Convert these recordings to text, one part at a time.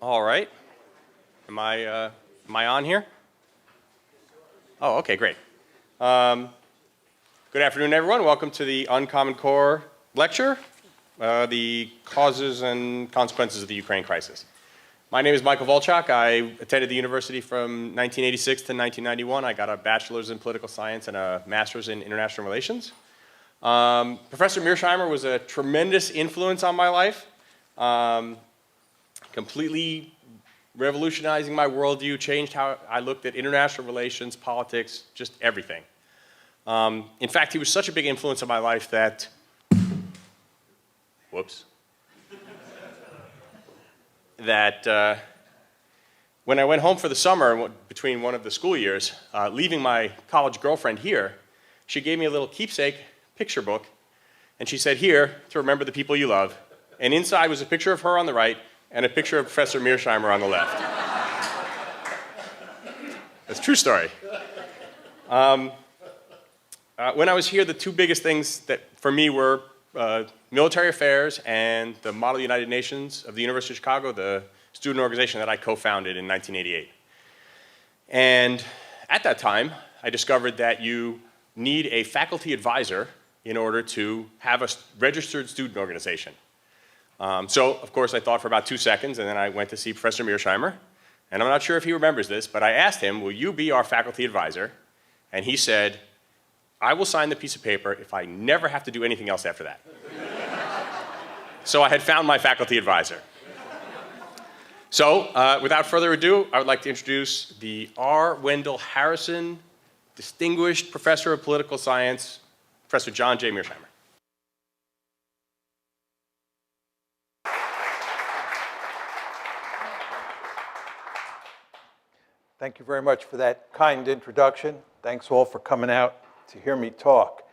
All right. Am I on here? Oh, okay, great. Good afternoon, everyone. Welcome to the Uncommon Core lecture, the causes and consequences of the Ukraine crisis. My name is Michael Volchak. I attended the university from 1986 to 1991. I got a bachelor's in political science and a master's in international relations. Professor Mearsheimer was a tremendous influence on my life, completely revolutionizing my worldview, changed how I looked at international relations, politics, just everything. In fact, he was such a big influence on my life that, when I went home for the summer between one of the school years, leaving my college girlfriend here, she gave me a little keepsake picture book, and she said, "Here, to remember the people you love." And inside was a picture of her on the right and a picture of Professor Mearsheimer on the left. That's a true story. When I was here, the two biggest things that for me were military affairs and the Model United Nations of the University of Chicago, the student organization that I co-founded in 1988. And at that time, I discovered that you need a faculty advisor in order to have a registered student organization. So, of course, I thought for about 2 seconds, and then I went to see Professor Mearsheimer. And I'm not sure if he remembers this, but I asked him, "Will you be our faculty advisor?" And he said, "I will sign the piece of paper if I never have to do anything else after that." So I had found my faculty advisor. So, without further ado, I would like to introduce the R. Wendell Harrison Distinguished Professor of Political Science, Professor John J. Mearsheimer. Thank you very much for that kind introduction. Thanks all for coming out to hear me talk.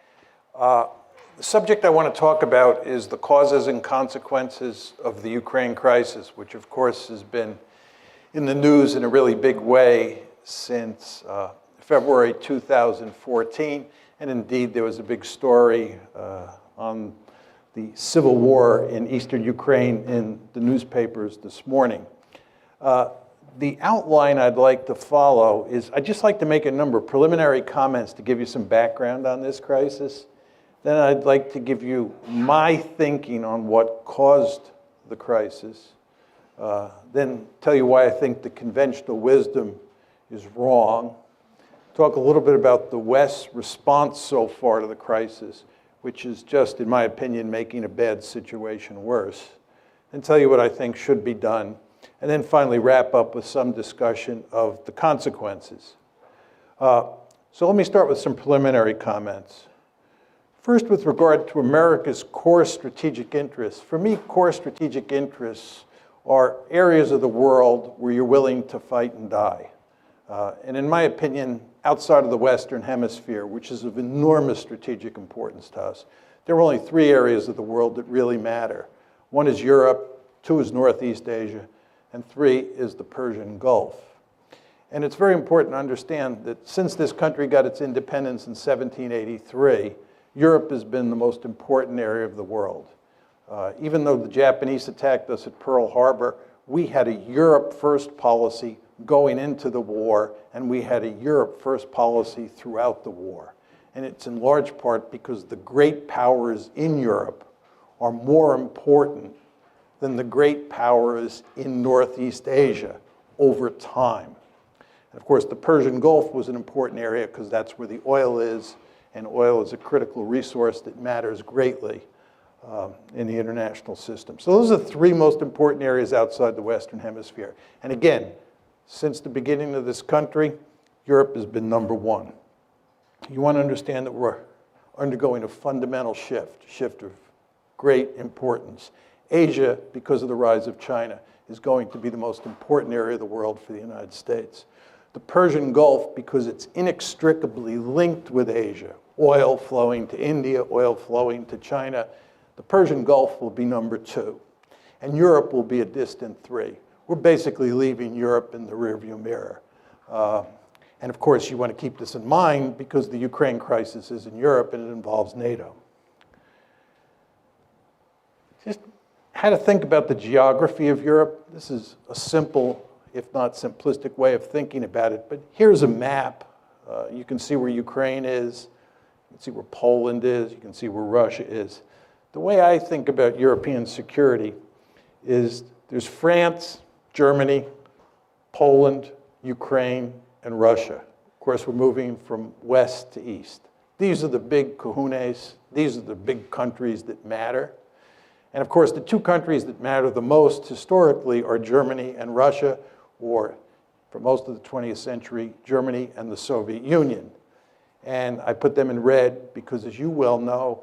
The subject I want to talk about is the causes and consequences of the Ukraine crisis, which of course has been in the news in a really big way since February 2014. And indeed, there was a big story on the civil war in eastern Ukraine in the newspapers this morning. The outline I'd like to follow is I'd just like to make a number of preliminary comments to give you some background on this crisis. Then I'd like to give you my thinking on what caused the crisis. Then tell you why I think the conventional wisdom is wrong. Talk a little bit about the West's response so far to the crisis, which is just, in my opinion, making a bad situation worse. And tell you what I think should be done. And then finally wrap up with some discussion of the consequences. So let me start with some preliminary comments. First, with regard to America's core strategic interests. For me, core strategic interests are areas of the world where you're willing to fight and die. And in my opinion, outside of the Western Hemisphere, which is of enormous strategic importance to us, there are only 3 areas of the world that really matter. 1 is Europe, 2 is Northeast Asia, and 3 is the Persian Gulf. And it's very important to understand that since this country got its independence in 1783, Europe has been the most important area of the world. Even though the Japanese attacked us at Pearl Harbor, we had a Europe first policy going into the war, and we had a Europe first policy throughout the war. And it's in large part because the great powers in Europe are more important than the great powers in Northeast Asia over time. And of course, the Persian Gulf was an important area because that's where the oil is, and oil is a critical resource that matters greatly in the international system. So those are the 3 most important areas outside the Western Hemisphere. And again, since the beginning of this country, Europe has been number 1. You want to understand that we're undergoing a fundamental shift of great importance. Asia, because of the rise of China, is going to be the most important area of the world for the United States. The Persian Gulf, because it's inextricably linked with Asia, oil flowing to India, oil flowing to China, the Persian Gulf will be number 2. And Europe will be a distant 3. We're basically leaving Europe in the rearview mirror. And of course, you want to keep this in mind because the Ukraine crisis is in Europe and it involves NATO. Just how to think about the geography of Europe. This is a simple, if not simplistic, way of thinking about it. But here's a map. You can see where Ukraine is. You can see where Poland is. You can see where Russia is. The way I think about European security is there's France, Germany, Poland, Ukraine, and Russia. Of course, we're moving from west to east. These are the big kahunas. These are the big countries that matter. And of course, the two countries that matter the most historically are Germany and Russia, or for most of the 20th century, Germany and the Soviet Union. And I put them in red because, as you well know,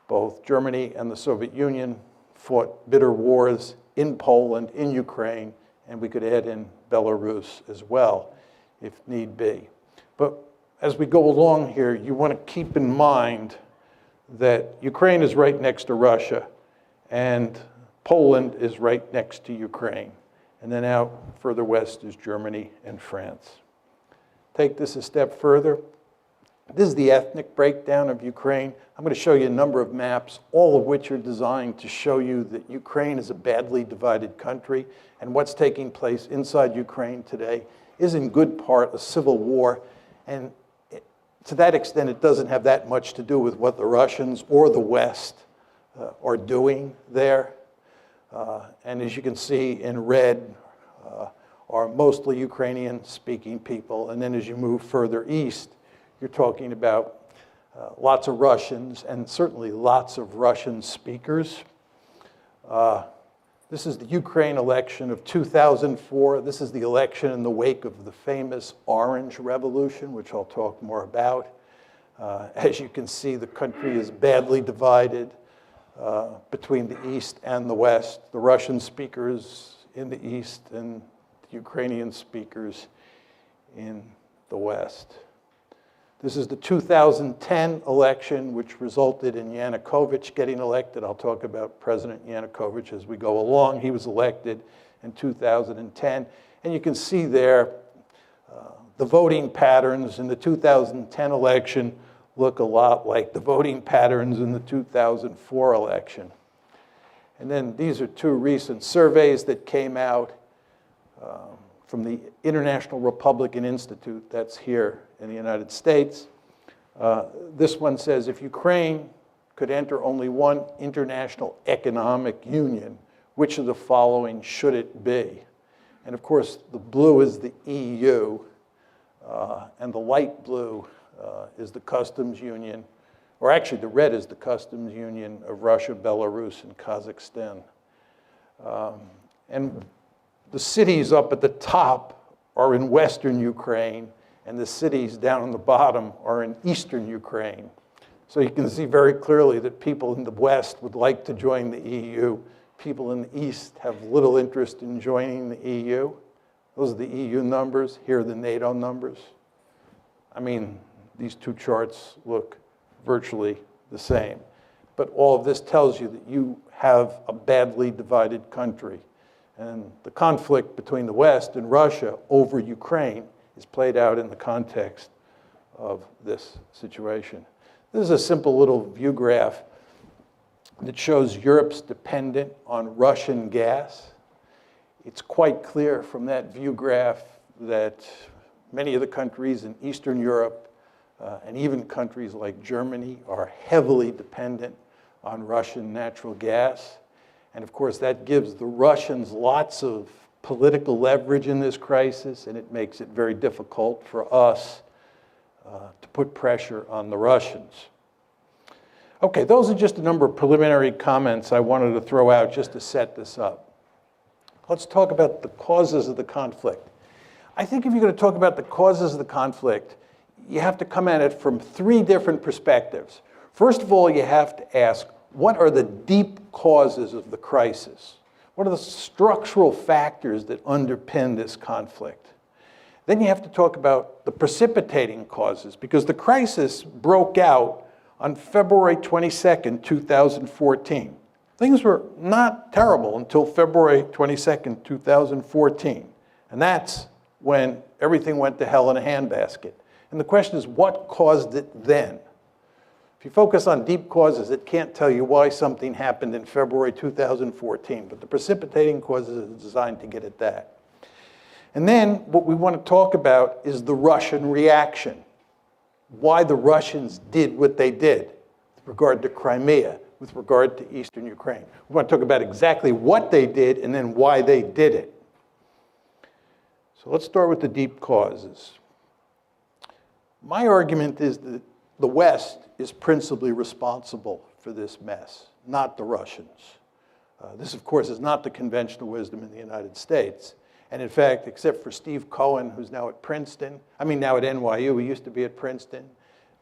both Germany and the Soviet Union fought bitter wars in Poland, in Ukraine, and we could add in Belarus as well, if need be. But as we go along here, you want to keep in mind that Ukraine is right next to Russia, and Poland is right next to Ukraine. And then out further west is Germany and France. Take this a step further. This is the ethnic breakdown of Ukraine. I'm going to show you a number of maps, all of which are designed to show you that Ukraine is a badly divided country, and what's taking place inside Ukraine today is in good part a civil war. And to that extent, it doesn't have that much to do with what the Russians or the West are doing there. And as you can see in red are mostly Ukrainian-speaking people. And then as you move further east, you're talking about lots of Russians and certainly lots of Russian speakers. This is the Ukraine election of 2004. This is the election in the wake of the famous Orange Revolution, which I'll talk more about. As you can see, the country is badly divided between the East and the West. The Russian speakers in the East and the Ukrainian speakers in the West. This is the 2010 election, which resulted in Yanukovych getting elected. I'll talk about President Yanukovych as we go along. He was elected in 2010. And you can see there the voting patterns in the 2010 election look a lot like the voting patterns in the 2004 election. And then these are two recent surveys that came out from the International Republican Institute, that's here in the United States. This one says, if Ukraine could enter only one international economic union, which of the following should it be? And of course, the blue is the EU, and the light blue is the customs union, or actually the red is the customs union of Russia, Belarus, and Kazakhstan. And the cities up at the top are in western Ukraine, and the cities down on the bottom are in eastern Ukraine. So you can see very clearly that people in the West would like to join the EU. People in the East have little interest in joining the EU. Those are the EU numbers. Here are the NATO numbers. I mean, these two charts look virtually the same. But all of this tells you that you have a badly divided country. And the conflict between the West and Russia over Ukraine is played out in the context of this situation. This is a simple little view graph that shows Europe's dependence on Russian gas. It's quite clear from that view graph that many of the countries in Eastern Europe and even countries like Germany are heavily dependent on Russian natural gas. And of course, that gives the Russians lots of political leverage in this crisis, and it makes it very difficult for us to put pressure on the Russians. Okay, those are just a number of preliminary comments I wanted to throw out just to set this up. Let's talk about the causes of the conflict. I think if you're going to talk about the causes of the conflict, you have to come at it from three different perspectives. First of all, you have to ask, what are the deep causes of the crisis? What are the structural factors that underpin this conflict? Then you have to talk about the precipitating causes, because the crisis broke out on February 22nd, 2014. Things were not terrible until February 22nd, 2014. And that's when everything went to hell in a handbasket. And the question is, what caused it then? If you focus on deep causes, it can't tell you why something happened in February 2014, but the precipitating causes is designed to get at that. And then what we want to talk about is the Russian reaction, why the Russians did what they did with regard to Crimea, with regard to eastern Ukraine. We want to talk about exactly what they did and then why they did it. So let's start with the deep causes. My argument is that the West is principally responsible for this mess, not the Russians. This, of course, is not the conventional wisdom in the United States. And in fact, except for Steve Cohen, who's now at now at NYU, he used to be at Princeton,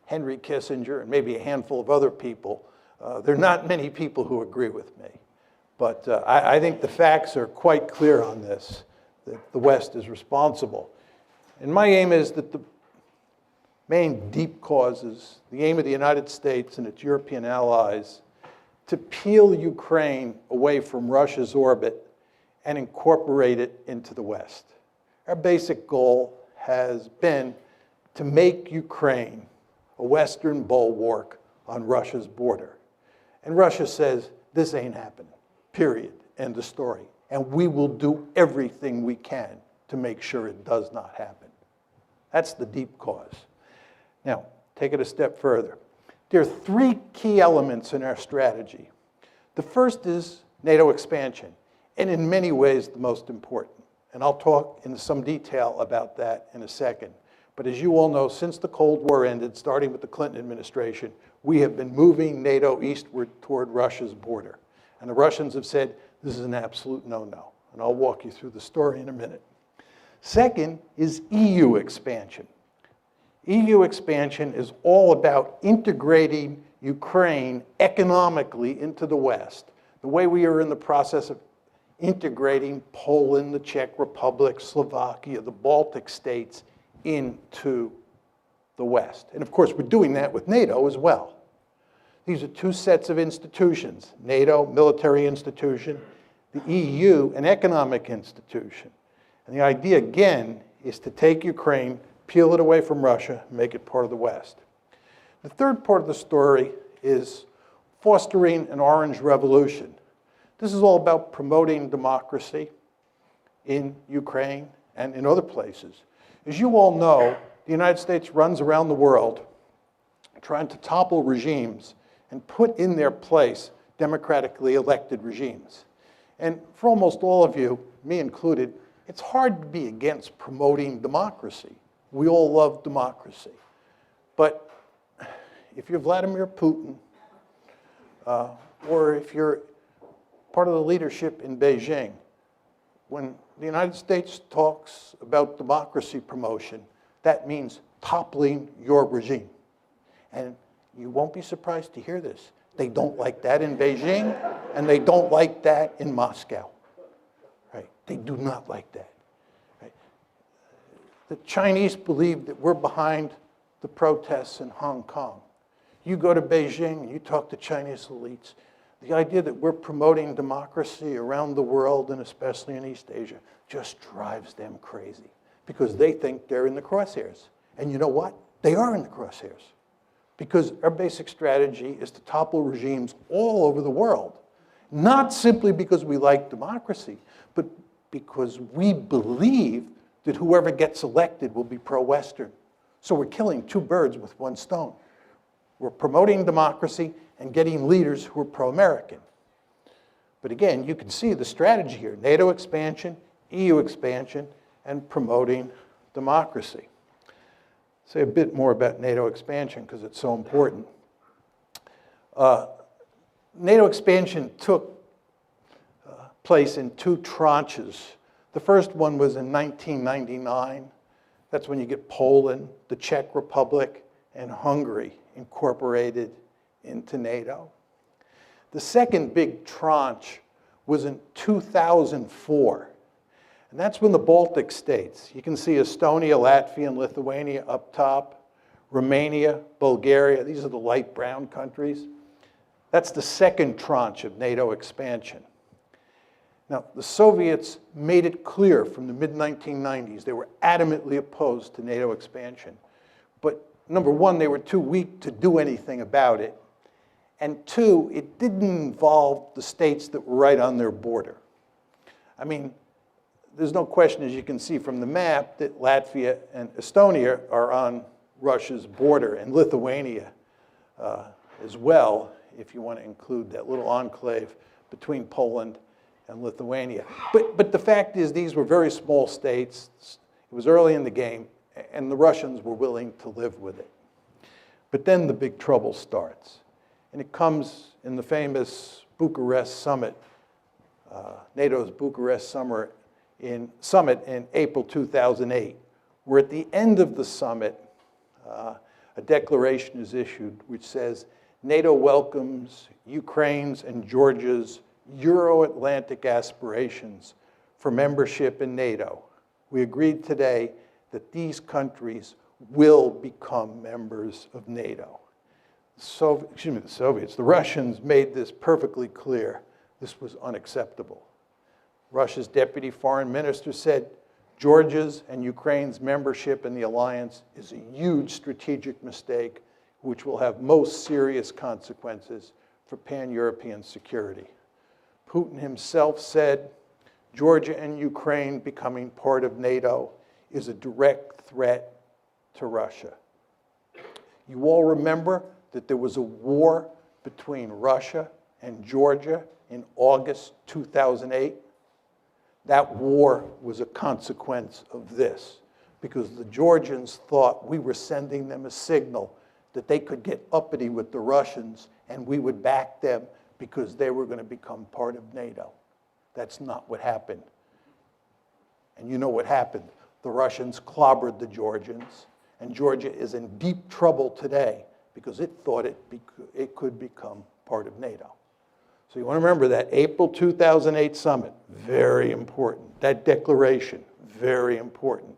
Henry Kissinger, and maybe a handful of other people, there are not many people who agree with me. But I think the facts are quite clear on this, that the West is responsible. And my aim is that the main deep causes, the aim of the United States and its European allies, to peel Ukraine away from Russia's orbit and incorporate it into the West. Our basic goal has been to make Ukraine a Western bulwark on Russia's border. And Russia says, this ain't happening, period, end of story. And we will do everything we can to make sure it does not happen. That's the deep cause. Now, take it a step further. There are three key elements in our strategy. The first is NATO expansion, and in many ways the most important. And I'll talk in some detail about that in a second. But as you all know, since the Cold War ended, starting with the Clinton administration, we have been moving NATO eastward toward Russia's border. And the Russians have said, this is an absolute no-no. And I'll walk you through the story in a minute. Second is EU expansion. EU expansion is all about integrating Ukraine economically into the West, the way we are in the process of integrating Poland, the Czech Republic, Slovakia, the Baltic states into the West. And of course, we're doing that with NATO as well. These are two sets of institutions, NATO, military institution, the EU, an economic institution. And the idea, again, is to take Ukraine, peel it away from Russia, and make it part of the West. The third part of the story is fostering an orange revolution. This is all about promoting democracy in Ukraine and in other places. As you all know, the United States runs around the world trying to topple regimes and put in their place democratically elected regimes. And for almost all of you, me included, it's hard to be against promoting democracy. We all love democracy. But if you're Vladimir Putin, or if you're part of the leadership in Beijing, when the United States talks about democracy promotion, that means toppling your regime. And you won't be surprised to hear this. They don't like that in Beijing, and they don't like that in Moscow. Right? They do not like that. Right? The Chinese believe that we're behind the protests in Hong Kong. You go to Beijing and you talk to Chinese elites, the idea that we're promoting democracy around the world, and especially in East Asia, just drives them crazy because they think they're in the crosshairs. And you know what? They are in the crosshairs because our basic strategy is to topple regimes all over the world, not simply because we like democracy, but because we believe that whoever gets elected will be pro-Western. So we're killing two birds with one stone. We're promoting democracy and getting leaders who are pro-American. But again, you can see the strategy here: NATO expansion, EU expansion, and promoting democracy. I'll say a bit more about NATO expansion because it's so important. NATO expansion took place in two tranches. The first one was in 1999. That's when you get Poland, the Czech Republic, and Hungary incorporated into NATO. The second big tranche was in 2004. And that's when the Baltic states, you can see Estonia, Latvia, and Lithuania up top, Romania, Bulgaria, these are the light brown countries. That's the second tranche of NATO expansion. Now, the Soviets made it clear from the mid-1990s they were adamantly opposed to NATO expansion. But number one, they were too weak to do anything about it. And two, it didn't involve the states that were right on their border. I mean, there's no question, as you can see from the map, that Latvia and Estonia are on Russia's border, and Lithuania as well, if you want to include that little enclave between Poland and Lithuania. But the fact is, these were very small states. It was early in the game, and the Russians were willing to live with it. But then the big trouble starts, and it comes in the famous Bucharest summit, NATO's Bucharest summit in April 2008, where at the end of the summit, a declaration is issued which says, NATO welcomes Ukraine's and Georgia's Euro-Atlantic aspirations for membership in NATO. We agreed today that these countries will become members of NATO. The Russians made this perfectly clear. This was unacceptable. Russia's deputy foreign minister said, Georgia's and Ukraine's membership in the alliance is a huge strategic mistake which will have most serious consequences for pan-European security. Putin himself said, Georgia and Ukraine becoming part of NATO is a direct threat to Russia. You all remember that there was a war between Russia and Georgia in August 2008? That war was a consequence of this, because the Georgians thought we were sending them a signal that they could get uppity with the Russians and we would back them because they were going to become part of NATO. That's not what happened. And you know what happened. The Russians clobbered the Georgians, and Georgia is in deep trouble today because it thought it could become part of NATO. So you want to remember that April 2008 summit, very important. That declaration, very important.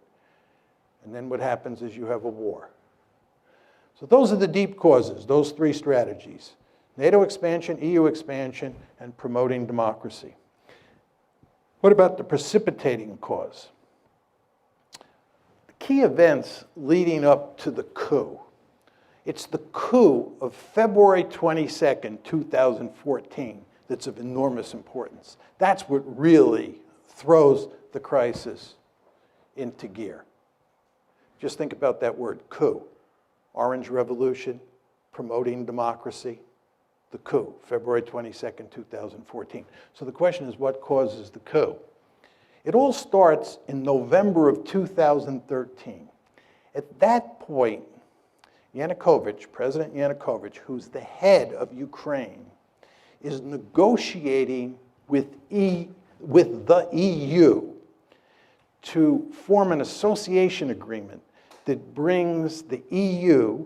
And then what happens is you have a war. So those are the deep causes, those three strategies: NATO expansion, EU expansion, and promoting democracy. What about the precipitating cause? The key events leading up to the coup. It's the coup of February 22nd, 2014 that's of enormous importance. That's what really throws the crisis into gear. Just think about that word, coup. Orange Revolution, promoting democracy, the coup, February 22nd, 2014. So the question is, what causes the coup? It all starts in November of 2013. At that point, Yanukovych, President Yanukovych, who's the head of Ukraine, is negotiating with the EU to form an association agreement that brings the EU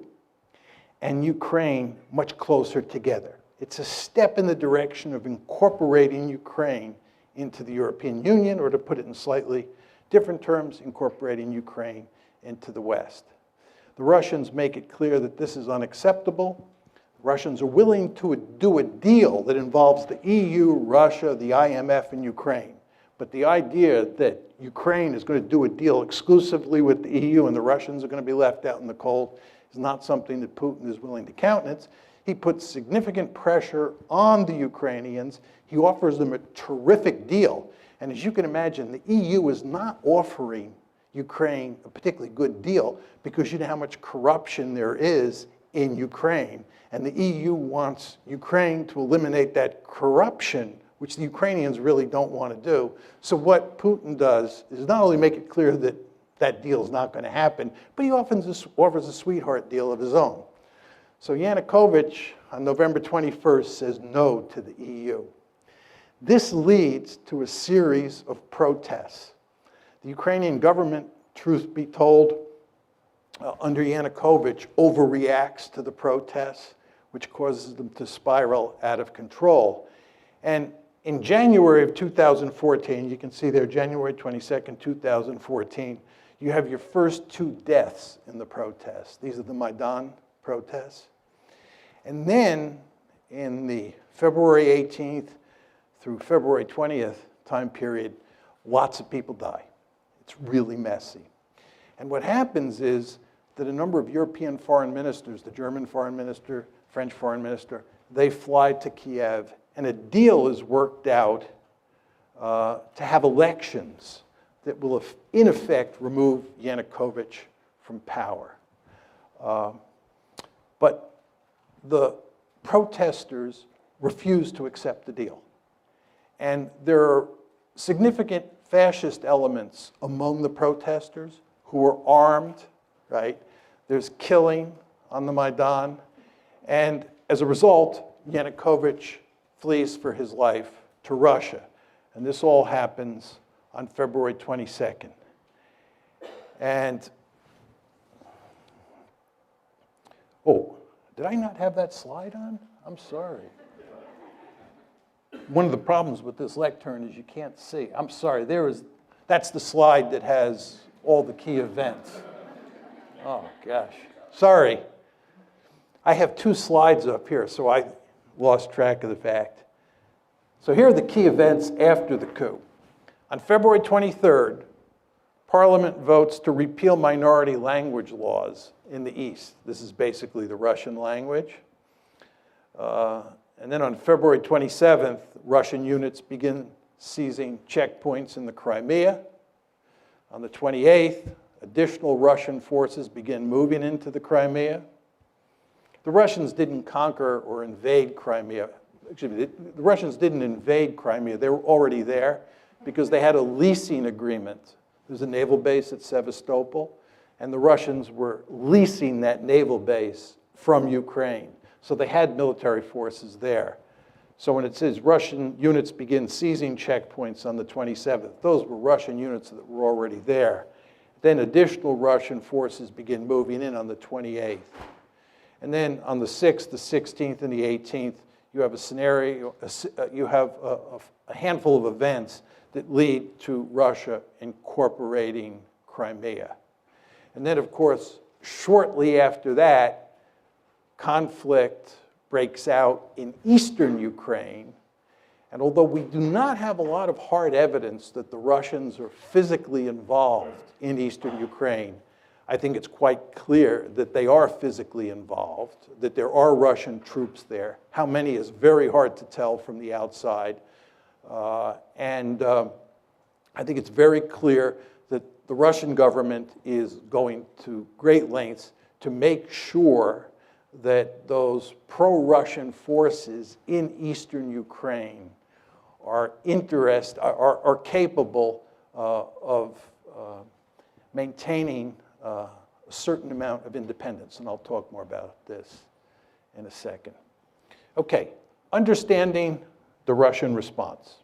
and Ukraine much closer together. It's a step in the direction of incorporating Ukraine into the European Union, or to put it in slightly different terms, incorporating Ukraine into the West. The Russians make it clear that this is unacceptable. The Russians are willing to do a deal that involves the EU, Russia, the IMF, and Ukraine. But the idea that Ukraine is going to do a deal exclusively with the EU and the Russians are going to be left out in the cold is not something that Putin is willing to countenance. He puts significant pressure on the Ukrainians. He offers them a terrific deal. And as you can imagine, the EU is not offering Ukraine a particularly good deal because you know how much corruption there is in Ukraine. And the EU wants Ukraine to eliminate that corruption, which the Ukrainians really don't want to do. So what Putin does is not only make it clear that that deal is not going to happen, but he often offers a sweetheart deal of his own. So Yanukovych, on November 21st, says no to the EU. This leads to a series of protests. The Ukrainian government, truth be told, under Yanukovych, overreacts to the protests, which causes them to spiral out of control. And in January of 2014, you can see there, January 22nd, 2014, you have your first 2 deaths in the protests. These are the Maidan protests. And then in the February 18th through February 20th time period, lots of people die. It's really messy. And what happens is that a number of European foreign ministers, the German foreign minister, French foreign minister, they fly to Kiev, and a deal is worked out to have elections that will, in effect, remove Yanukovych from power. But the protesters refuse to accept the deal. And there are significant fascist elements among the protesters who are armed, right? There's killing on the Maidan. And as a result, Yanukovych flees for his life to Russia. And this all happens on February 22nd. And, oh, did I not have that slide on? I'm sorry. One of the problems with this lectern is you can't see. I'm sorry, that's the slide that has all the key events. Oh, gosh. Sorry. I have two slides up here, so I lost track of the fact. So here are the key events after the coup. On February 23rd, Parliament votes to repeal minority language laws in the East. This is basically the Russian language. And then on February 27th, Russian units begin seizing checkpoints in the Crimea. On the 28th, additional Russian forces begin moving into the Crimea. The Russians didn't conquer or invade Crimea. Excuse me, the Russians didn't invade Crimea. They were already there because they had a leasing agreement. There's a naval base at Sevastopol, and the Russians were leasing that naval base from Ukraine. So they had military forces there. So when it says Russian units begin seizing checkpoints on the 27th, those were Russian units that were already there. Then additional Russian forces begin moving in on the 28th. And then on the 6th, the 16th, and the 18th, you have a scenario, you have a handful of events that lead to Russia incorporating Crimea. And then, of course, shortly after that, conflict breaks out in eastern Ukraine. And although we do not have a lot of hard evidence that the Russians are physically involved in eastern Ukraine, I think it's quite clear that they are physically involved, that there are Russian troops there. How many is very hard to tell from the outside. I think it's very clear that the Russian government is going to great lengths to make sure that those pro-Russian forces in eastern Ukraine are capable of maintaining a certain amount of independence. And I'll talk more about this in a second. Okay, understanding the Russian response.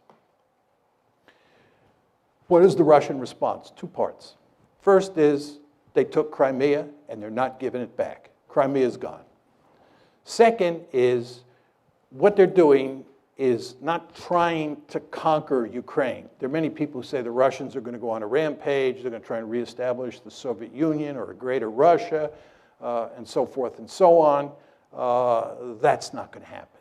What is the Russian response? Two parts. First is they took Crimea and they're not giving it back. Crimea is gone. Second is what they're doing is not trying to conquer Ukraine. There are many people who say the Russians are going to go on a rampage, they're going to try and reestablish the Soviet Union or a greater Russia, and so forth and so on. That's not going to happen.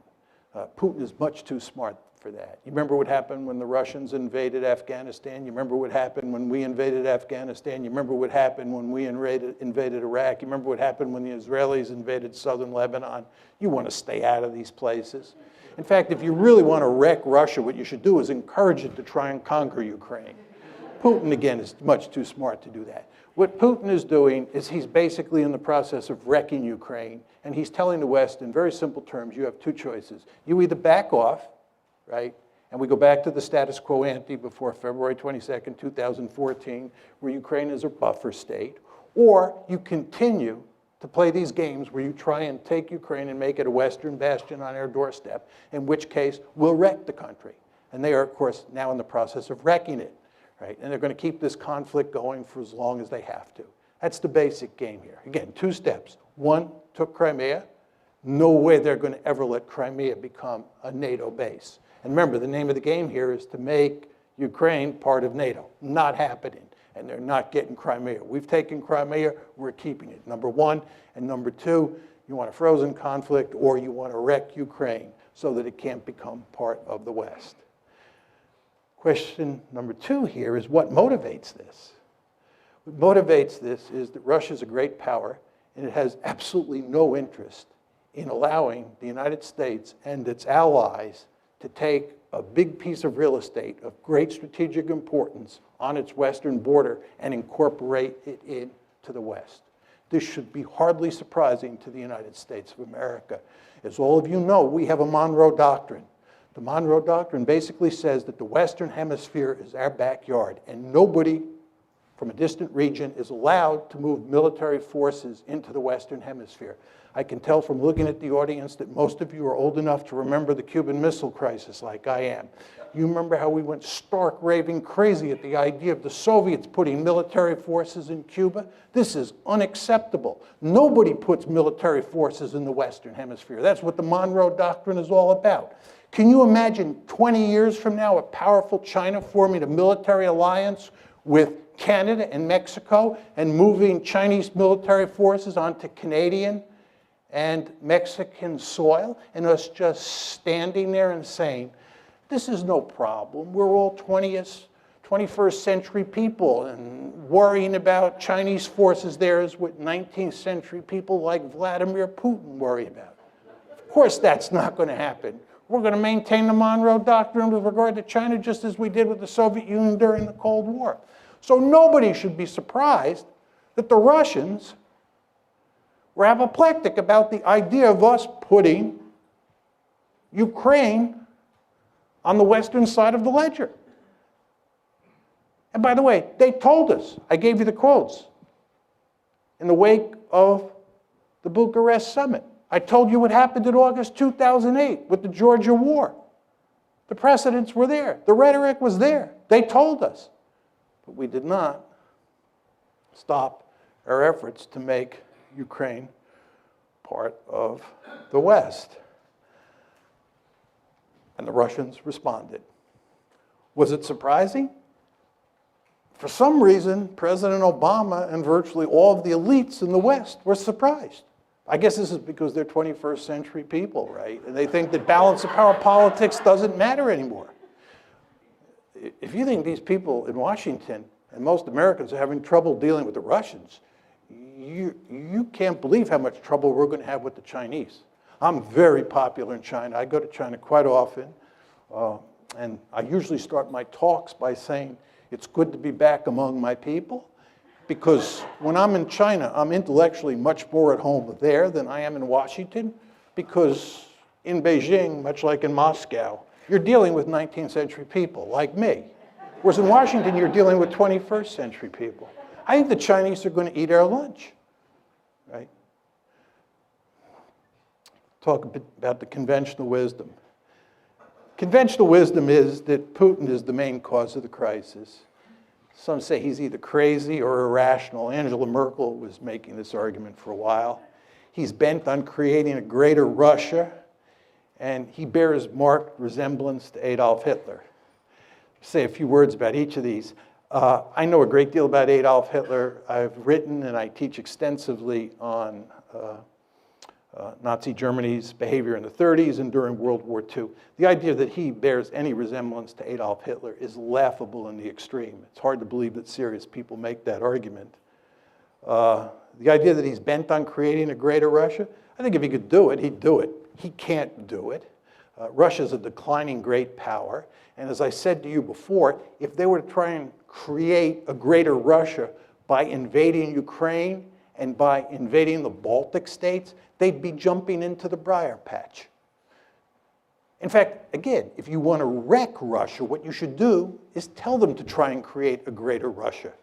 Putin is much too smart for that. You remember what happened when the Russians invaded Afghanistan? You remember what happened when we invaded Afghanistan? You remember what happened when we invaded Iraq? You remember what happened when the Israelis invaded southern Lebanon? You want to stay out of these places. In fact, if you really want to wreck Russia, what you should do is encourage it to try and conquer Ukraine. Putin, again, is much too smart to do that. What Putin is doing is he's basically in the process of wrecking Ukraine, and he's telling the West in very simple terms, you have two choices. You either back off, right? And we go back to the status quo ante before February 22nd, 2014, where Ukraine is a buffer state, or you continue to play these games where you try and take Ukraine and make it a Western bastion on our doorstep, in which case we'll wreck the country. And they are, of course, now in the process of wrecking it, right? And they're going to keep this conflict going for as long as they have to. That's the basic game here. Again, two steps. One, took Crimea. No way they're going to ever let Crimea become a NATO base. And remember, the name of the game here is to make Ukraine part of NATO. Not happening. And they're not getting Crimea. We've taken Crimea, we're keeping it, number one. And number two, you want a frozen conflict or you want to wreck Ukraine so that it can't become part of the West. Question number two here is what motivates this? What motivates this is that Russia is a great power, and it has absolutely no interest in allowing the United States and its allies to take a big piece of real estate of great strategic importance on its western border and incorporate it into the West. This should be hardly surprising to the United States of America. As all of you know, we have a Monroe Doctrine. The Monroe Doctrine basically says that the Western Hemisphere is our backyard, and nobody from a distant region is allowed to move military forces into the Western Hemisphere. I can tell from looking at the audience that most of you are old enough to remember the Cuban Missile Crisis like I am. You remember how we went stark raving crazy at the idea of the Soviets putting military forces in Cuba? This is unacceptable. Nobody puts military forces in the Western Hemisphere. That's what the Monroe Doctrine is all about. Can you imagine 20 years from now a powerful China forming a military alliance with Canada and Mexico and moving Chinese military forces onto Canadian and Mexican soil, and us just standing there and saying, this is no problem. We're all 21st century people, and worrying about Chinese forces there is what 19th century people like Vladimir Putin worry about. Of course that's not going to happen. We're going to maintain the Monroe Doctrine with regard to China just as we did with the Soviet Union during the Cold War. So nobody should be surprised that the Russians were apoplectic about the idea of us putting Ukraine on the western side of the ledger. And by the way, they told us, I gave you the quotes, in the wake of the Bucharest summit. I told you what happened in August 2008 with the Georgia war. The precedents were there. The rhetoric was there. They told us. But we did not stop our efforts to make Ukraine part of the West. And the Russians responded. Was it surprising? For some reason, President Obama and virtually all of the elites in the West were surprised. I guess this is because they're 21st century people, right? And they think that balance of power politics doesn't matter anymore. If you think these people in Washington and most Americans are having trouble dealing with the Russians, you can't believe how much trouble we're going to have with the Chinese. I'm very popular in China. I go to China quite often. And I usually start my talks by saying, it's good to be back among my people. Because when I'm in China, I'm intellectually much more at home there than I am in Washington. Because in Beijing, much like in Moscow, you're dealing with 19th century people like me. Whereas in Washington, you're dealing with 21st century people. I think the Chinese are going to eat our lunch, right? Talk a bit about the conventional wisdom. Conventional wisdom is that Putin is the main cause of the crisis. Some say he's either crazy or irrational. Angela Merkel was making this argument for a while. He's bent on creating a greater Russia, and he bears marked resemblance to Adolf Hitler. Say a few words about each of these. I know a great deal about Adolf Hitler. I've written and I teach extensively on Nazi Germany's behavior in the 30s and during World War II. The idea that he bears any resemblance to Adolf Hitler is laughable in the extreme. It's hard to believe that serious people make that argument. The idea that he's bent on creating a greater Russia, I think if he could do it, he'd do it. He can't do it. Russia's a declining great power. And as I said to you before, if they were to try and create a greater Russia by invading Ukraine and by invading the Baltic states, they'd be jumping into the briar patch. In fact, again, if you want to wreck Russia, what you should do is tell them to try and create a greater Russia.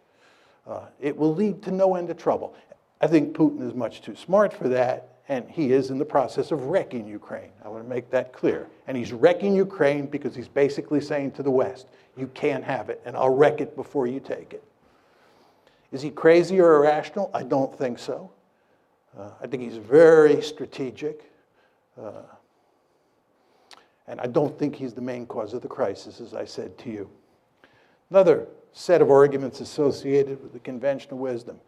It will lead to no end of trouble. I think Putin is much too smart for that, and he is in the process of wrecking Ukraine. I want to make that clear. And he's wrecking Ukraine because he's basically saying to the West, you can't have it, and I'll wreck it before you take it. Is he crazy or irrational? I don't think so. I think he's very strategic. And I don't think he's the main cause of the crisis, as I said to you. Another set of arguments associated with the conventional wisdom.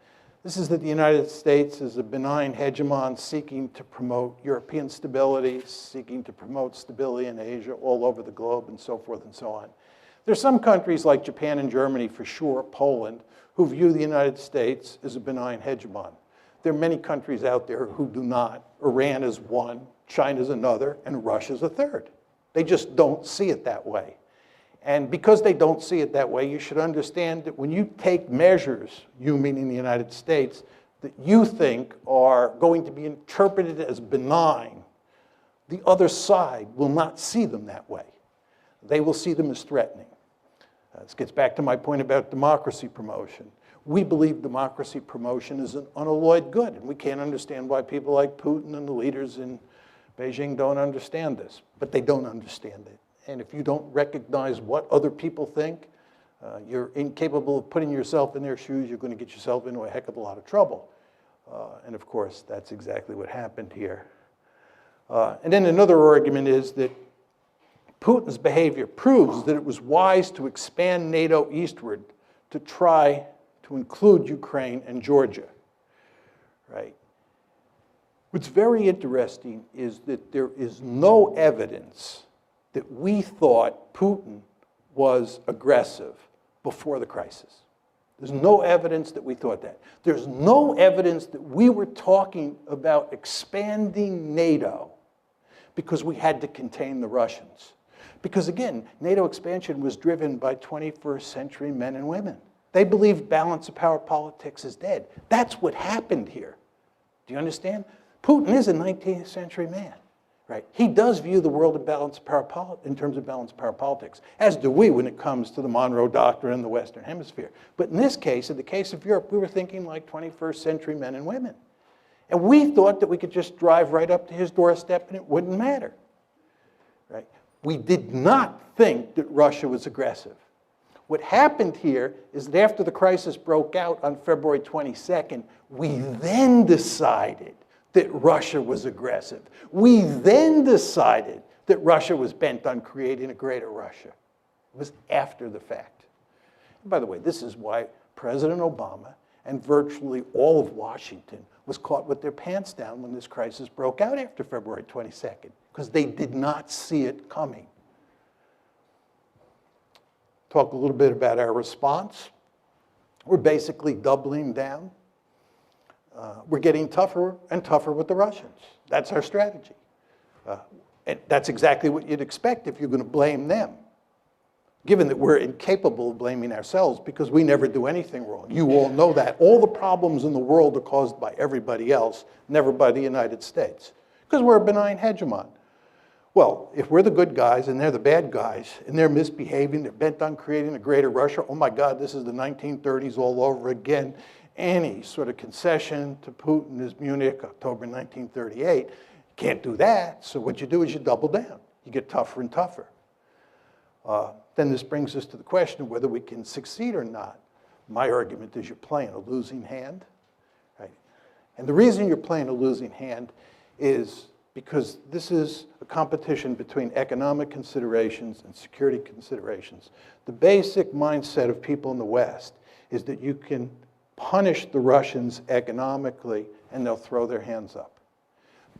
This is that the United States is a benign hegemon seeking to promote European stability, seeking to promote stability in Asia, all over the globe, and so forth and so on. There's some countries like Japan and Germany, for sure, Poland, who view the United States as a benign hegemon. There are many countries out there who do not. Iran is one, China's another, and Russia's a third. They just don't see it that way. And because they don't see it that way, you should understand that when you take measures, you meaning the United States, that you think are going to be interpreted as benign, the other side will not see them that way. They will see them as threatening. This gets back to my point about democracy promotion. We believe democracy promotion is an unalloyed good, and we can't understand why people like Putin and the leaders in Beijing don't understand this, but they don't understand it. And if you don't recognize what other people think, you're incapable of putting yourself in their shoes, you're going to get yourself into a heck of a lot of trouble. And of course, that's exactly what happened here. And then another argument is that Putin's behavior proves that it was wise to expand NATO eastward to try to include Ukraine and Georgia, right? What's very interesting is that there is no evidence that we thought Putin was aggressive before the crisis. There's no evidence that we thought that. There's no evidence that we were talking about expanding NATO because we had to contain the Russians. Because again, NATO expansion was driven by 21st century men and women. They believed balance of power politics is dead. That's what happened here. Do you understand? Putin is a 19th century man, right? He does view the world in terms of balance of power politics, as do we when it comes to the Monroe Doctrine in the Western Hemisphere. But in this case, in the case of Europe, we were thinking like 21st century men and women. And we thought that we could just drive right up to his doorstep and it wouldn't matter, right? We did not think that Russia was aggressive. What happened here is that after the crisis broke out on February 22nd, we then decided that Russia was aggressive. We then decided that Russia was bent on creating a greater Russia. It was after the fact. And by the way, this is why President Obama and virtually all of Washington was caught with their pants down when this crisis broke out after February 22nd, because they did not see it coming. Talk a little bit about our response. We're basically doubling down. We're getting tougher and tougher with the Russians. That's our strategy. And that's exactly what you'd expect if you're going to blame them, given that we're incapable of blaming ourselves because we never do anything wrong. You all know that. All the problems in the world are caused by everybody else, never by the United States, because we're a benign hegemon. Well, if we're the good guys and they're the bad guys and they're misbehaving, they're bent on creating a greater Russia, oh my God, this is the 1930s all over again. Any sort of concession to Putin is Munich, October 1938. Can't do that, so what you do is you double down. You get tougher and tougher. Then this brings us to the question of whether we can succeed or not. My argument is you're playing a losing hand, right? And the reason you're playing a losing hand is because this is a competition between economic considerations and security considerations. The basic mindset of people in the West is that you can punish the Russians economically and they'll throw their hands up.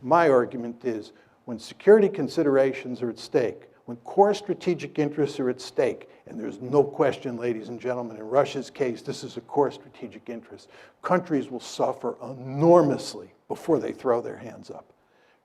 My argument is when security considerations are at stake, when core strategic interests are at stake, and there's no question, ladies and gentlemen, in Russia's case, this is a core strategic interest, countries will suffer enormously before they throw their hands up.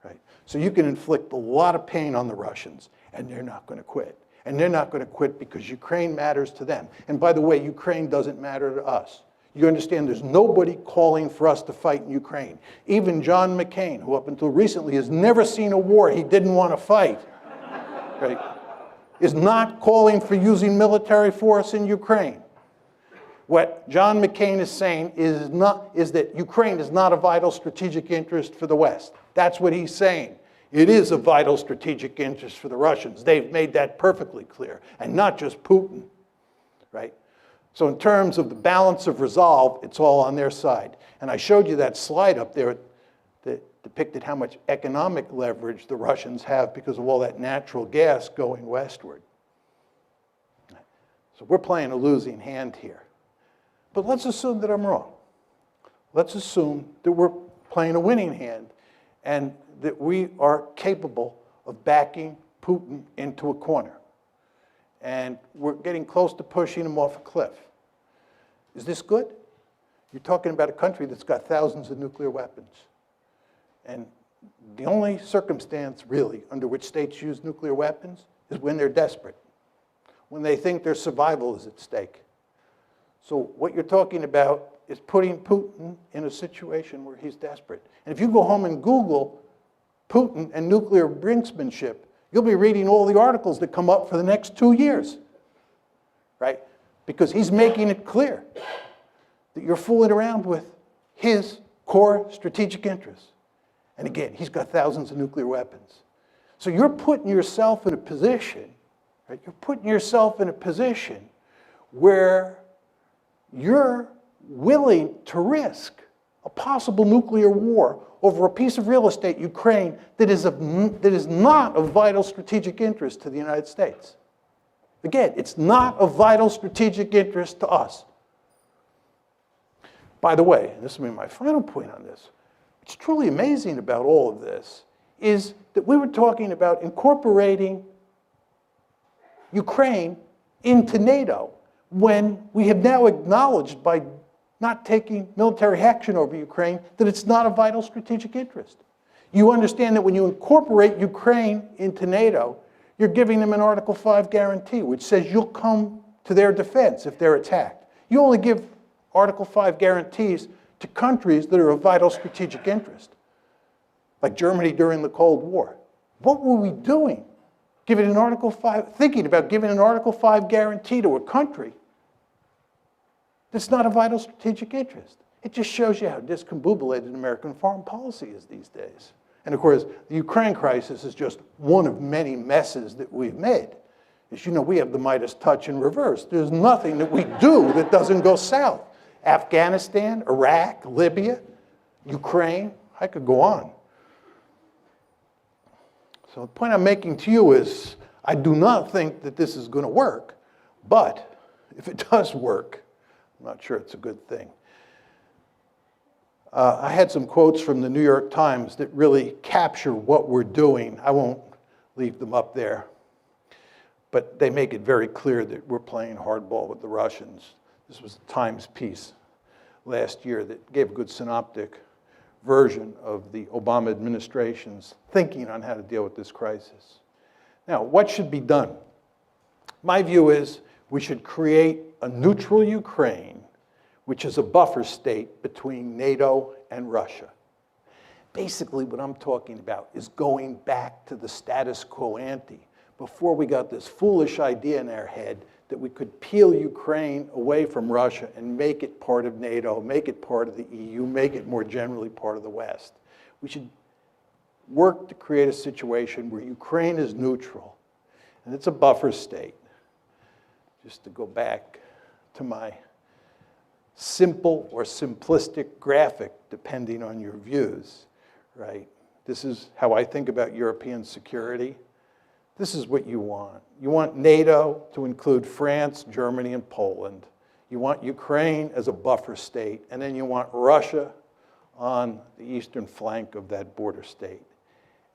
Right? So you can inflict a lot of pain on the Russians, and they're not going to quit. And they're not going to quit because Ukraine matters to them. And by the way, Ukraine doesn't matter to us. You understand there's nobody calling for us to fight in Ukraine. Even John McCain, who up until recently has never seen a war he didn't want to fight, right, is not calling for using military force in Ukraine. What John McCain is saying is that Ukraine is not a vital strategic interest for the West. That's what he's saying. It is a vital strategic interest for the Russians. They've made that perfectly clear, and not just Putin, right? So in terms of the balance of resolve, it's all on their side. And I showed you that slide up there that depicted how much economic leverage the Russians have because of all that natural gas going westward. So we're playing a losing hand here. But let's assume that I'm wrong. Let's assume that we're playing a winning hand and that we are capable of backing Putin into a corner. and we're getting close to pushing them off a cliff. Is this good? You're talking about a country that's got thousands of nuclear weapons. And the only circumstance, really, under which states use nuclear weapons is when they're desperate, when they think their survival is at stake. So what you're talking about is putting Putin in a situation where he's desperate. And if you go home and Google Putin and nuclear brinksmanship, you'll be reading all the articles that come up for the next 2 years, right? Because he's making it clear that you're fooling around with his core strategic interests. And again, he's got thousands of nuclear weapons. So you're putting yourself in a position, right? You're putting yourself in a position where you're willing to risk a possible nuclear war over a piece of real estate, Ukraine, that is not of vital strategic interest to the United States. Again, it's not of vital strategic interest to us. By the way, and this will be my final point on this, what's truly amazing about all of this is that we were talking about incorporating Ukraine into NATO when we have now acknowledged by not taking military action over Ukraine that it's not a vital strategic interest. You understand that when you incorporate Ukraine into NATO, you're giving them an Article 5 guarantee, which says you'll come to their defense if they're attacked. You only give Article 5 guarantees to countries that are of vital strategic interest, like Germany during the Cold War. What were we doing? Giving an Article 5, thinking about giving an Article 5 guarantee to a country that's not a vital strategic interest. It just shows you how discombobulated American foreign policy is these days. And of course, the Ukraine crisis is just one of many messes that we've made. As you know, we have the Midas touch in reverse. There's nothing that we do that doesn't go south. Afghanistan, Iraq, Libya, Ukraine, I could go on. So the point I'm making to you is, I do not think that this is going to work, but if it does work, I'm not sure it's a good thing. I had some quotes from the New York Times that really capture what we're doing. I won't leave them up there, but they make it very clear that we're playing hardball with the Russians. This was a Times piece last year that gave a good synoptic version of the Obama administration's thinking on how to deal with this crisis. Now, what should be done? My view is we should create a neutral Ukraine, which is a buffer state between NATO and Russia. Basically, what I'm talking about is going back to the status quo ante, before we got this foolish idea in our head that we could peel Ukraine away from Russia and make it part of NATO, make it part of the EU, make it more generally part of the West. We should work to create a situation where Ukraine is neutral, and it's a buffer state. Just to go back to my simple or simplistic graphic, depending on your views, right? This is how I think about European security. This is what you want. You want NATO to include France, Germany, and Poland. You want Ukraine as a buffer state, and then you want Russia on the eastern flank of that border state.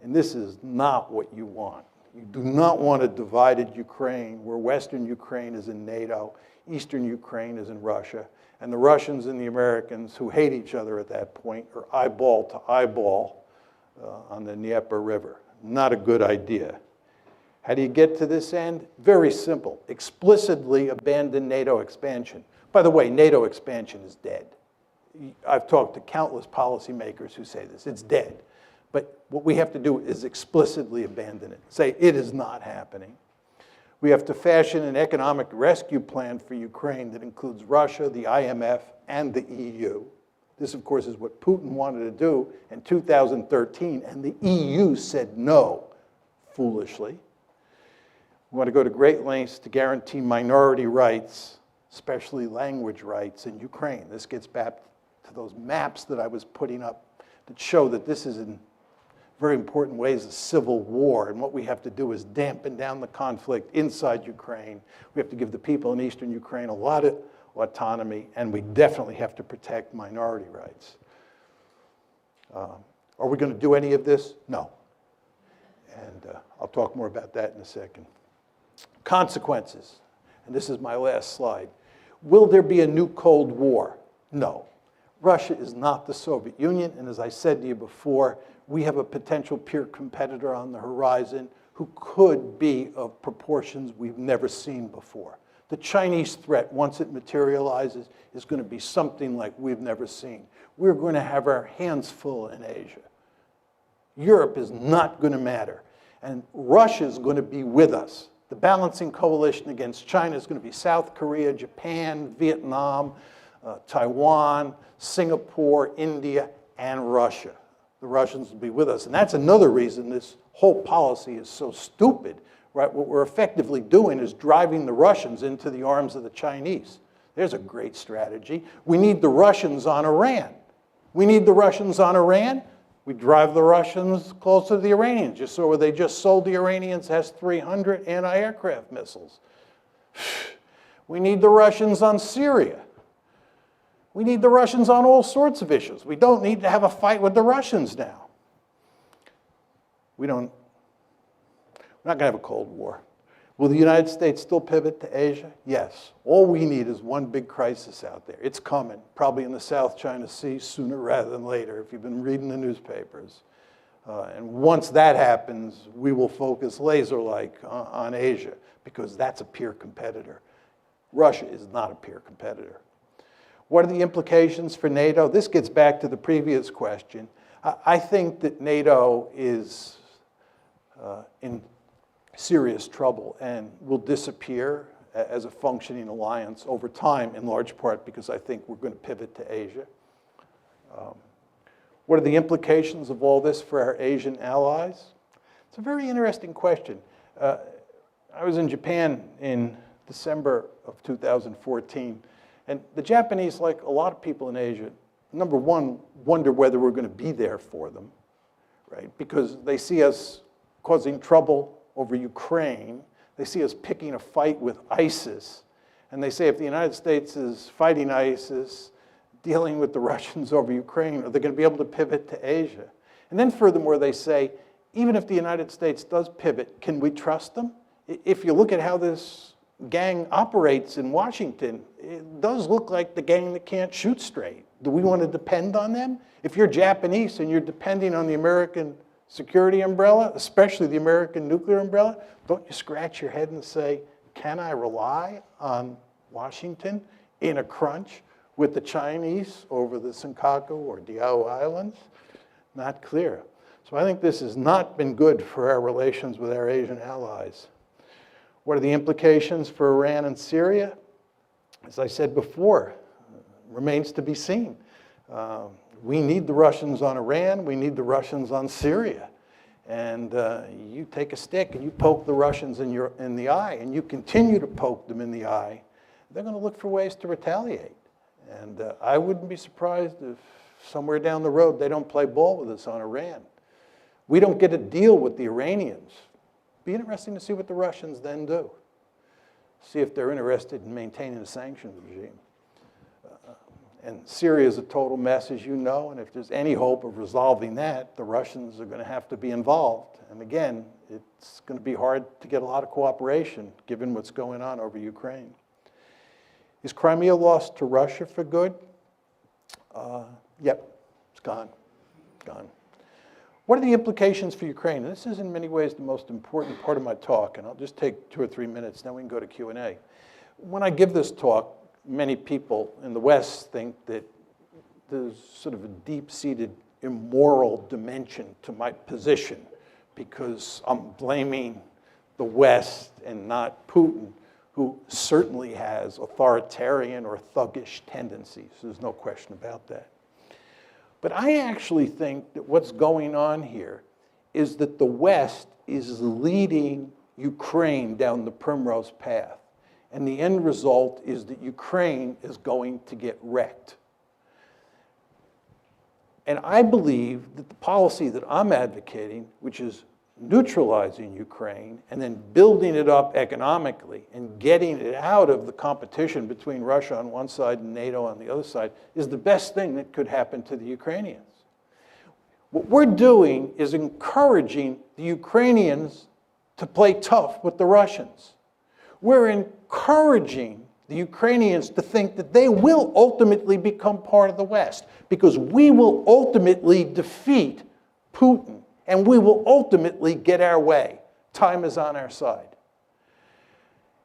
And this is not what you want. You do not want a divided Ukraine where Western Ukraine is in NATO, Eastern Ukraine is in Russia, and the Russians and the Americans, who hate each other at that point, are eyeball to eyeball on the Dnieper River. Not a good idea. How do you get to this end? Very simple. Explicitly abandon NATO expansion. By the way, NATO expansion is dead. I've talked to countless policymakers who say this. It's dead. But what we have to do is explicitly abandon it. Say it is not happening. We have to fashion an economic rescue plan for Ukraine that includes Russia, the IMF, and the EU. This, of course, is what Putin wanted to do in 2013, and the EU said no, foolishly. We want to go to great lengths to guarantee minority rights, especially language rights in Ukraine. This gets back to those maps that I was putting up that show that this is in very important ways a civil war, and what we have to do is dampen down the conflict inside Ukraine. We have to give the people in eastern Ukraine a lot of autonomy, and we definitely have to protect minority rights. Are we going to do any of this? No. And I'll talk more about that in a second. Consequences, and this is my last slide. Will there be a new Cold War? No. Russia is not the Soviet Union, and as I said to you before, we have a potential peer competitor on the horizon who could be of proportions we've never seen before. The Chinese threat, once it materializes, is going to be something like we've never seen. We're going to have our hands full in Asia. Europe is not going to matter, and Russia is going to be with us. The balancing coalition against China is going to be South Korea, Japan, Vietnam, Taiwan, Singapore, India, and Russia. The Russians will be with us. And that's another reason this whole policy is so stupid, right? What we're effectively doing is driving the Russians into the arms of the Chinese. There's a great strategy. We need the Russians on Iran. We need the Russians on Iran. We drive the Russians closer to the Iranians. You saw where they just sold the Iranians S-300 anti-aircraft missiles. We need the Russians on Syria. We need the Russians on all sorts of issues. We don't need to have a fight with the Russians now. We're not going to have a Cold War. Will the United States still pivot to Asia? Yes. All we need is one big crisis out there. It's coming, probably in the South China Sea sooner rather than later, if you've been reading the newspapers. And once that happens, we will focus laser-like on Asia, because that's a peer competitor. Russia is not a peer competitor. What are the implications for NATO? This gets back to the previous question. I think that NATO is in serious trouble and will disappear as a functioning alliance over time, in large part because I think we're going to pivot to Asia. What are the implications of all this for our Asian allies? It's a very interesting question. I was in Japan in December of 2014, and the Japanese, like a lot of people in Asia, number one, wonder whether we're going to be there for them, right? Because they see us causing trouble over Ukraine. They see us picking a fight with ISIS. And they say if the United States is fighting ISIS, dealing with the Russians over Ukraine, are they going to be able to pivot to Asia? And then furthermore, they say, even if the United States does pivot, can we trust them? If you look at how this gang operates in Washington, it does look like the gang that can't shoot straight. Do we want to depend on them? If you're Japanese and you're depending on the American security umbrella, especially the American nuclear umbrella, don't you scratch your head and say, can I rely on Washington in a crunch with the Chinese over the Senkaku or Diao Islands? Not clear. So I think this has not been good for our relations with our Asian allies. What are the implications for Iran and Syria? As I said before, remains to be seen. We need the Russians on Iran. We need the Russians on Syria. And you take a stick and you poke the Russians in the eye, and you continue to poke them in the eye, they're going to look for ways to retaliate. And I wouldn't be surprised if somewhere down the road they don't play ball with us on Iran. We don't get a deal with the Iranians. Be interesting to see what the Russians then do. See if they're interested in maintaining a sanctions regime. And Syria is a total mess, as you know, and if there's any hope of resolving that, the Russians are going to have to be involved. And again, it's going to be hard to get a lot of cooperation, given what's going on over Ukraine. Is Crimea lost to Russia for good? Yep, it's gone. Gone. What are the implications for Ukraine? And this is in many ways the most important part of my talk, and I'll just take 2 or 3 minutes, then we can go to Q&A. When I give this talk, many people in the West think that there's sort of a deep-seated immoral dimension to my position because I'm blaming the West and not Putin, who certainly has authoritarian or thuggish tendencies. There's no question about that. But I actually think that what's going on here is that the West is leading Ukraine down the primrose path. And the end result is that Ukraine is going to get wrecked. And I believe that the policy that I'm advocating, which is neutralizing Ukraine and then building it up economically and getting it out of the competition between Russia on one side and NATO on the other side, is the best thing that could happen to the Ukrainians. What we're doing is encouraging the Ukrainians to play tough with the Russians. We're encouraging the Ukrainians to think that they will ultimately become part of the West, because we will ultimately defeat Putin, and we will ultimately get our way. Time is on our side.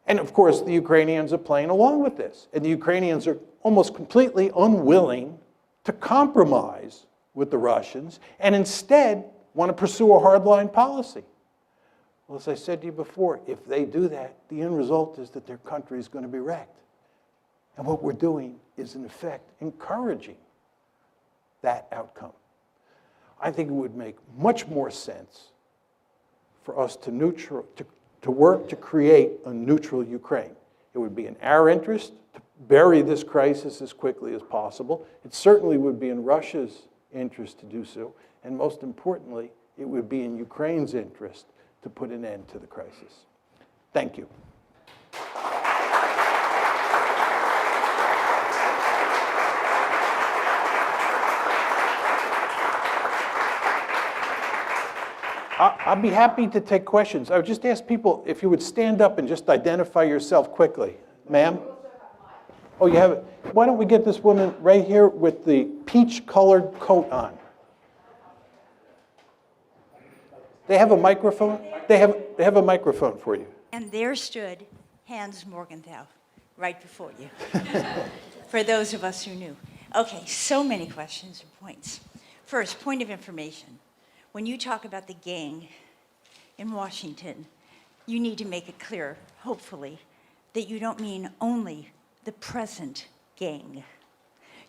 And of course, the Ukrainians are playing along with this. And the Ukrainians are almost completely unwilling to compromise with the Russians, and instead want to pursue a hardline policy. Well, as I said to you before, if they do that, the end result is that their country is going to be wrecked. And what we're doing is, in effect, encouraging that outcome. I think it would make much more sense for us to work to create a neutral Ukraine. It would be in our interest to bury this crisis as quickly as possible. It certainly would be in Russia's interest to do so. And most importantly, it would be in Ukraine's interest to put an end to the crisis. Thank you. I'd be happy to take questions. I would just ask people if you would stand up and just identify yourself quickly. Ma'am? Oh, you have it. Why don't we get this woman right here with the peach-colored coat on? They have a microphone? They have a microphone for you. And there stood Hans Morgenthau, right before you, for those of us who knew. Okay, so many questions and points. First, point of information. When you talk about the gang in Washington, you need to make it clear, hopefully, that you don't mean only the present gang.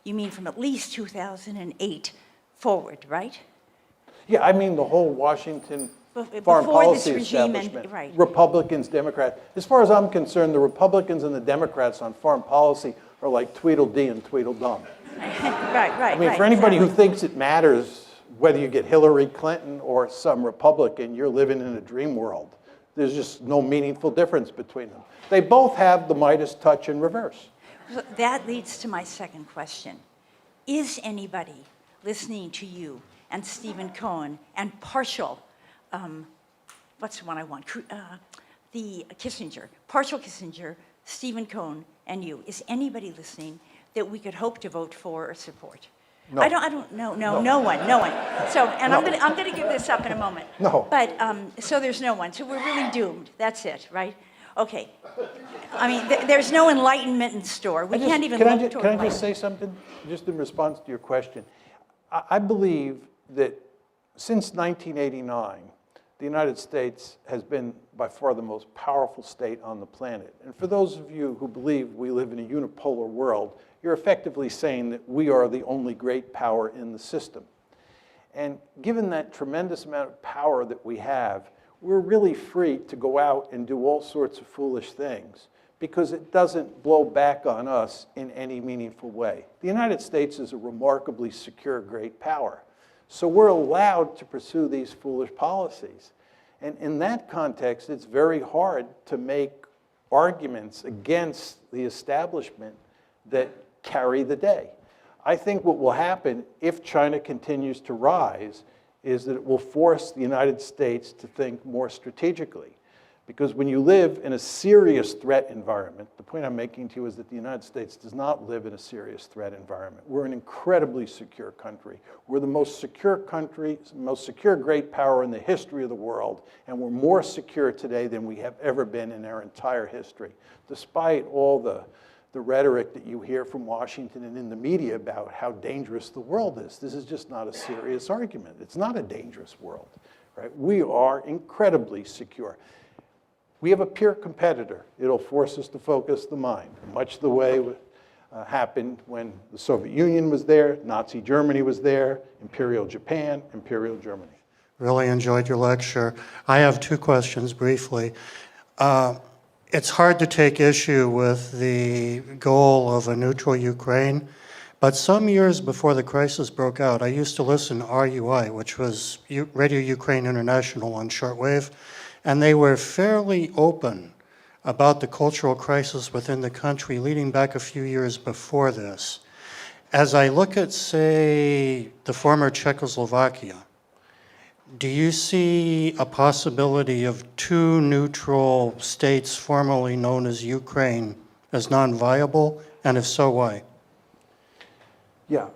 You mean from at least 2008 forward, right? Yeah, I mean the whole Washington foreign Before policy this regime establishment. right. Republicans, Democrats. As far as I'm concerned, the Republicans and the Democrats on foreign policy are like Tweedledee and Tweedledum. Right. I mean, for anybody who thinks it matters whether you get Hillary Clinton or some Republican, you're living in a dream world. There's just no meaningful difference between them. They both have the Midas touch in reverse. So that leads to my second question. Is anybody listening to you and Stephen Cohen and partial, what's the one I want? The Kissinger, partial Kissinger, Stephen Cohen, and you. Is anybody listening that we could hope to vote for or support? No. I don't know. No one. So, and No. I'm gonna give this up in a moment. No. But so there's no one. So we're really doomed. That's it, right? Okay. I mean, there's no enlightenment in store. We can't even look toward Can I enlightenment. just say something, just in response to your question? I believe that since 1989, the United States has been by far the most powerful state on the planet. And for those of you who believe we live in a unipolar world, you're effectively saying that we are the only great power in the system. And given that tremendous amount of power that we have, we're really free to go out and do all sorts of foolish things because it doesn't blow back on us in any meaningful way. The United States is a remarkably secure great power. So we're allowed to pursue these foolish policies. And in that context, it's very hard to make arguments against the establishment that carry the day. I think what will happen if China continues to rise is that it will force the United States to think more strategically. Because when you live in a serious threat environment, the point I'm making to you is that the United States does not live in a serious threat environment. We're an incredibly secure country. We're the most secure country, most secure great power in the history of the world, and we're more secure today than we have ever been in our entire history, despite all the rhetoric that you hear from Washington and in the media about how dangerous the world is. This is just not a serious argument. It's not a dangerous world, right? We are incredibly secure. We have a peer competitor. It'll force us to focus the mind, much the way happened when the Soviet Union was there, Nazi Germany was there, Imperial Japan, Imperial Germany. Really enjoyed your lecture. I have two questions briefly. It's hard to take issue with the goal of a neutral Ukraine, but some years before the crisis broke out, I used to listen to RUI, which was Radio Ukraine International on shortwave, and they were fairly open about the cultural crisis within the country leading back a few years before this. As I look at, say, the former Czechoslovakia, do you see a possibility of two neutral states formerly known as Ukraine as non-viable? And if so, why? Yeah.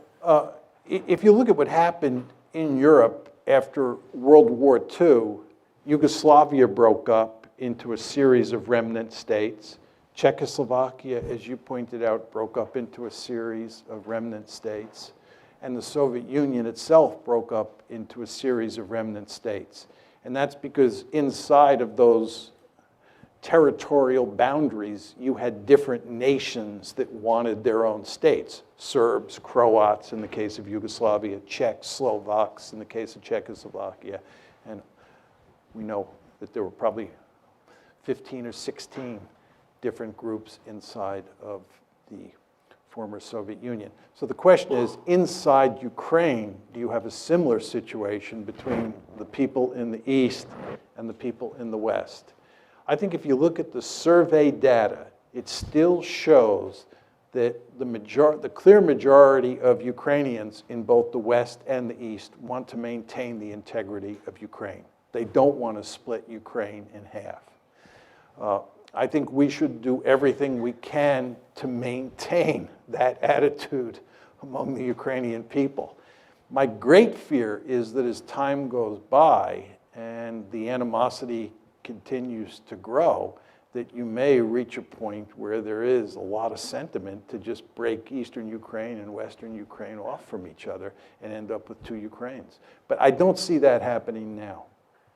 If you look at what happened in Europe after World War II, Yugoslavia broke up into a series of remnant states. Czechoslovakia, as you pointed out, broke up into a series of remnant states. And the Soviet Union itself broke up into a series of remnant states. And that's because inside of those territorial boundaries, you had different nations that wanted their own states. Serbs, Croats in the case of Yugoslavia, Czechs, Slovaks in the case of Czechoslovakia. And we know that there were probably 15 or 16 different groups inside of the former Soviet Union. So the question is, inside Ukraine, do you have a similar situation between the people in the East and the people in the West? I think if you look at the survey data, it still shows that the clear majority of Ukrainians in both the West and the East want to maintain the integrity of Ukraine. They don't want to split Ukraine in half. I think we should do everything we can to maintain that attitude among the Ukrainian people. My great fear is that as time goes by and the animosity continues to grow, that you may reach a point where there is a lot of sentiment to just break Eastern Ukraine and Western Ukraine off from each other and end up with two Ukraines. But I don't see that happening now.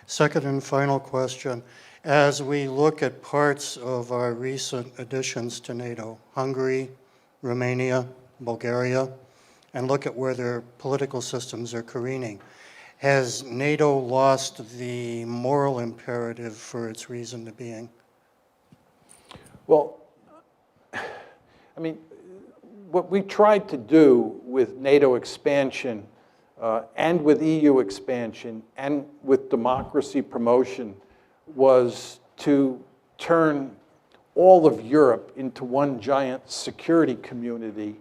Second and final question. As we look at parts of our recent additions to NATO, Hungary, Romania, Bulgaria, and look at where their political systems are careening, has NATO lost the moral imperative for its reason to being? Well, I mean, what we tried to do with NATO expansion and with EU expansion and with democracy promotion was to turn all of Europe into one giant security community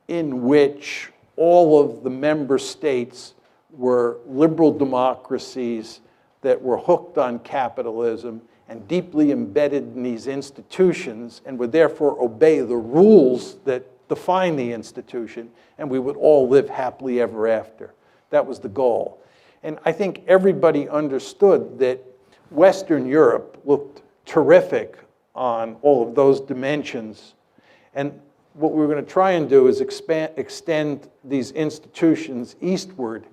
in which all of the member states were liberal democracies that were hooked on capitalism and deeply embedded in these institutions and would therefore obey the rules that define the institution, and we would all live happily ever after. That was the goal. And I think everybody understood that Western Europe looked terrific on all of those dimensions. And what we were going to try and do is extend these institutions eastward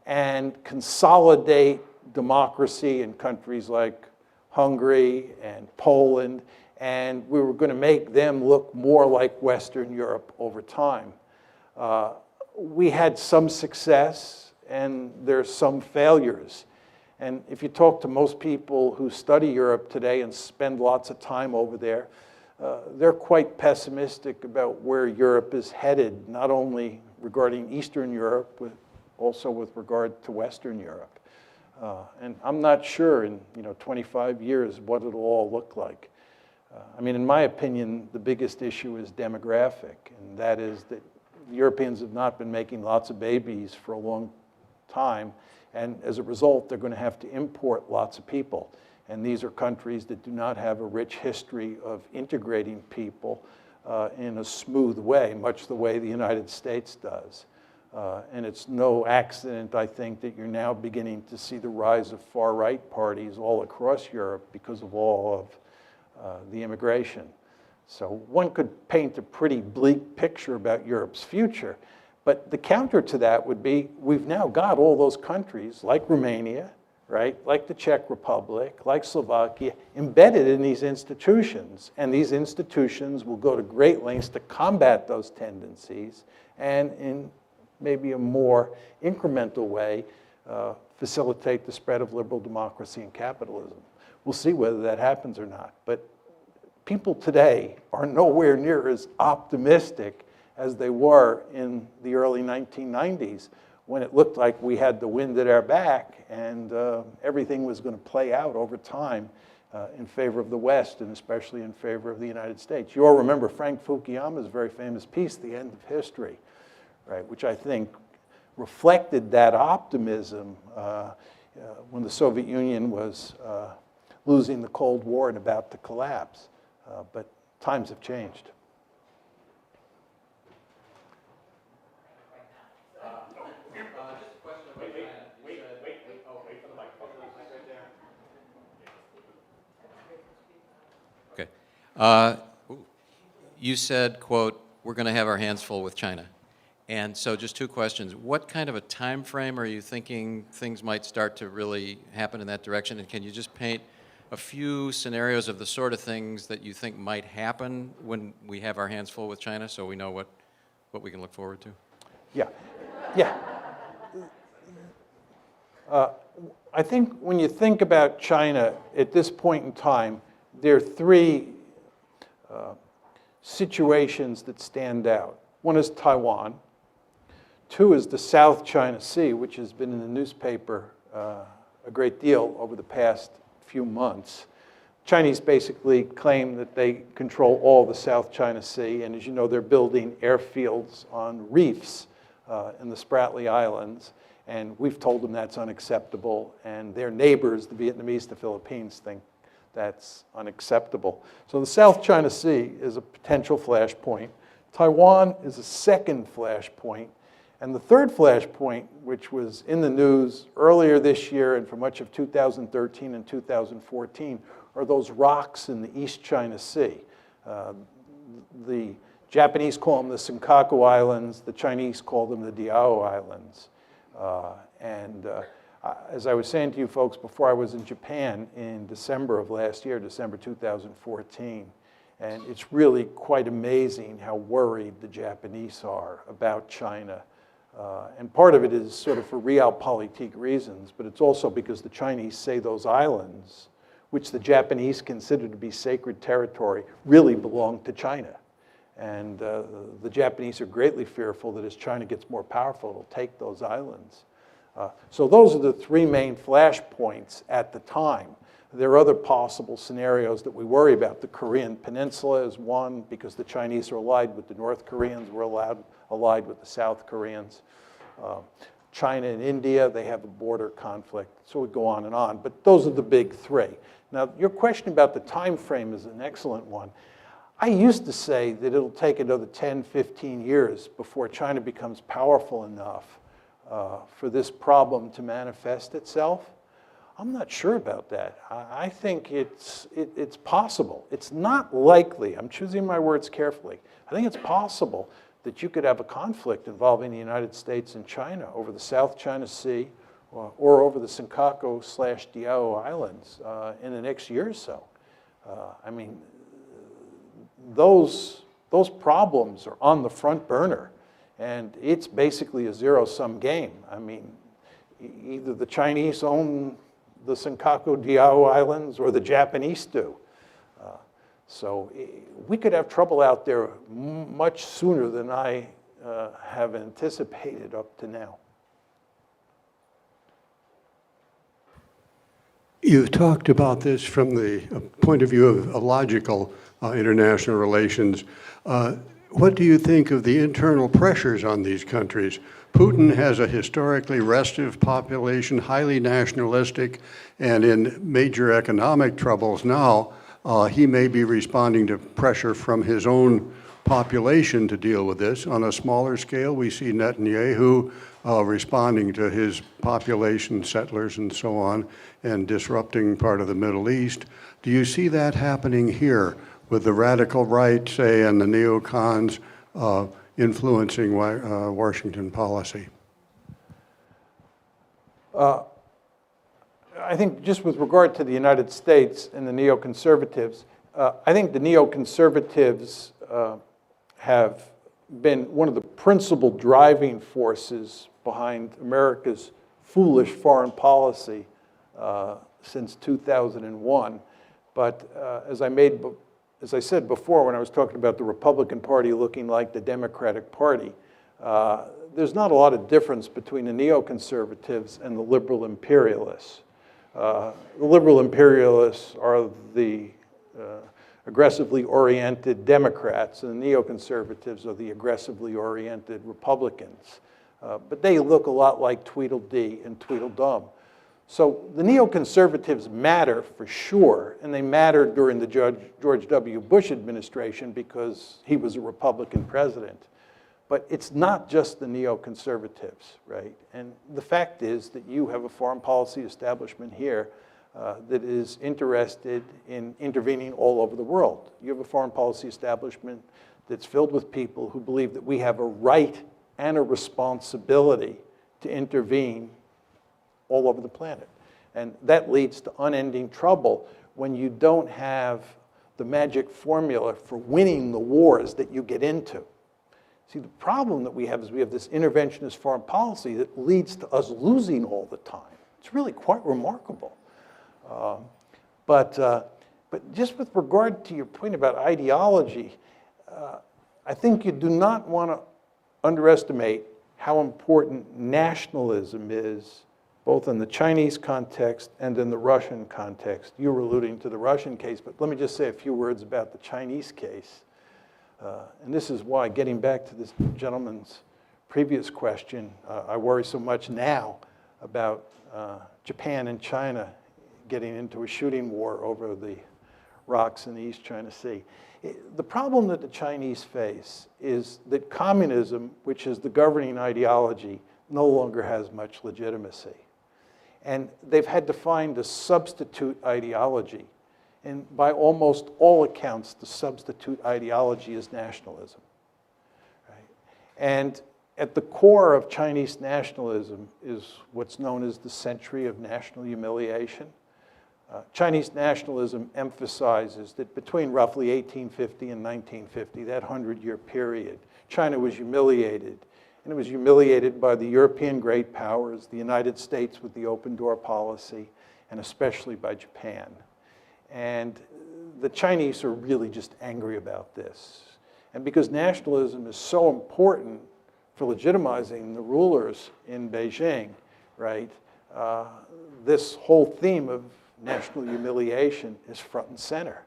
and consolidate democracy in countries like Hungary and Poland, and we were going to make them look more like Western Europe over time. We had some success, and there's some failures. And if you talk to most people who study Europe today and spend lots of time over there, they're quite pessimistic about where Europe is headed, not only regarding Eastern Europe, but also with regard to Western Europe. And I'm not sure in 25 years what it'll all look like. I mean, in my opinion, the biggest issue is demographic, and that is that Europeans have not been making lots of babies for a long time, and as a result, they're going to have to import lots of people. And these are countries that do not have a rich history of integrating people in a smooth way, much the way the United States does. And it's no accident, I think, that you're now beginning to see the rise of far-right parties all across Europe because of all of the immigration. So one could paint a pretty bleak picture about Europe's future. But the counter to that would be, we've now got all those countries, like Romania, right, like the Czech Republic, like Slovakia, embedded in these institutions. And these institutions will go to great lengths to combat those tendencies and in maybe a more incremental way, facilitate the spread of liberal democracy and capitalism. We'll see whether that happens or not. But people today are nowhere near as optimistic as they were in the early 1990s, when it looked like we had the wind at our back and everything was going to play out over time in favor of the West, and especially in favor of the United States. You all remember Frank Fukuyama's very famous piece, The End of History, right, which I think reflected that optimism when the Soviet Union was losing the Cold War and about to collapse. But times have changed. Okay. You said, quote, we're going to have our hands full with China. And so just two questions. What kind of a time frame are you thinking things might start to really happen in that direction? And can you just paint a few scenarios of the sort of things that you think might happen when we have our hands full with China so we know what we can look forward to? Yeah. Yeah. I think when you think about China at this point in time, there are three situations that stand out. One is Taiwan. Two is the South China Sea, which has been in the newspaper a great deal over the past few months. Chinese basically claim that they control all the South China Sea, and as you know, they're building airfields on reefs in the Spratly Islands, and we've told them that's unacceptable, and their neighbors, the Vietnamese, the Philippines, think that's unacceptable. So the South China Sea is a potential flashpoint. Taiwan is a second flashpoint. And the third flashpoint, which was in the news earlier this year and for much of 2013 and 2014, are those rocks in the East China Sea. The Japanese call them the Senkaku Islands. The Chinese call them the Diao Islands. As I was saying to you folks before, I was in Japan in December of last year, December 2014. And it's really quite amazing how worried the Japanese are about China. And part of it is sort of for realpolitik reasons, but it's also because the Chinese say those islands, which the Japanese consider to be sacred territory, really belong to China. And the Japanese are greatly fearful that as China gets more powerful, it'll take those islands. So those are the three main flashpoints at the time. There are other possible scenarios that we worry about. The Korean Peninsula is one, because the Chinese are allied with the North Koreans. We're allied with the South Koreans. China and India, they have a border conflict. So we go on and on. But those are the big three. Now, your question about the time frame is an excellent one. I used to say that it'll take another 10, 15 years before China becomes powerful enough for this problem to manifest itself. I'm not sure about that. I think it's possible. It's not likely. I'm choosing my words carefully. I think it's possible that you could have a conflict involving the United States and China over the South China Sea or over the Senkaku/Diao Islands in the next year or so. I mean, those problems are on the front burner, and it's basically a zero-sum game. I mean, either the Chinese own the Senkaku-Diao Islands or the Japanese do. So we could have trouble out there much sooner than I have anticipated up to now. You've talked about this from the point of view of logical international relations. What do you think of the internal pressures on these countries? Putin has a historically restive population, highly nationalistic, and in major economic troubles now, he may be responding to pressure from his own population to deal with this. On a smaller scale, we see Netanyahu responding to his population, settlers and so on, and disrupting part of the Middle East. Do you see that happening here with the radical right, say, and the neocons influencing Washington policy? I think just with regard to the United States and the neoconservatives, I think the neoconservatives have been one of the principal driving forces behind America's foolish foreign policy since 2001. But as I said before when I was talking about the Republican Party looking like the Democratic Party, there's not a lot of difference between the neoconservatives and the liberal imperialists. The liberal imperialists are the aggressively oriented Democrats, and the neoconservatives are the aggressively oriented Republicans. But they look a lot like Tweedledee and Tweedledum. So the neoconservatives matter for sure, and they mattered during the George W. Bush administration because he was a Republican president. But it's not just the neoconservatives, right? And the fact is that you have a foreign policy establishment here that is interested in intervening all over the world. You have a foreign policy establishment that's filled with people who believe that we have a right and a responsibility to intervene all over the planet. And that leads to unending trouble when you don't have the magic formula for winning the wars that you get into. See, the problem that we have is we have this interventionist foreign policy that leads to us losing all the time. It's really quite remarkable. But just with regard to your point about ideology, I think you do not want to underestimate how important nationalism is, both in the Chinese context and in the Russian context. You were alluding to the Russian case, but let me just say a few words about the Chinese case. And this is why, getting back to this gentleman's previous question, I worry so much now about Japan and China getting into a shooting war over the rocks in the East China Sea. The problem that the Chinese face is that communism, which is the governing ideology, no longer has much legitimacy. And they've had to find a substitute ideology. And by almost all accounts, the substitute ideology is nationalism. Right? And at the core of Chinese nationalism is what's known as the century of national humiliation. Chinese nationalism emphasizes that between roughly 1850 and 1950, that 100-year period, China was humiliated. And it was humiliated by the European great powers, the United States with the open door policy, and especially by Japan. And the Chinese are really just angry about this. And because nationalism is so important for legitimizing the rulers in Beijing, right, this whole theme of national humiliation is front and center.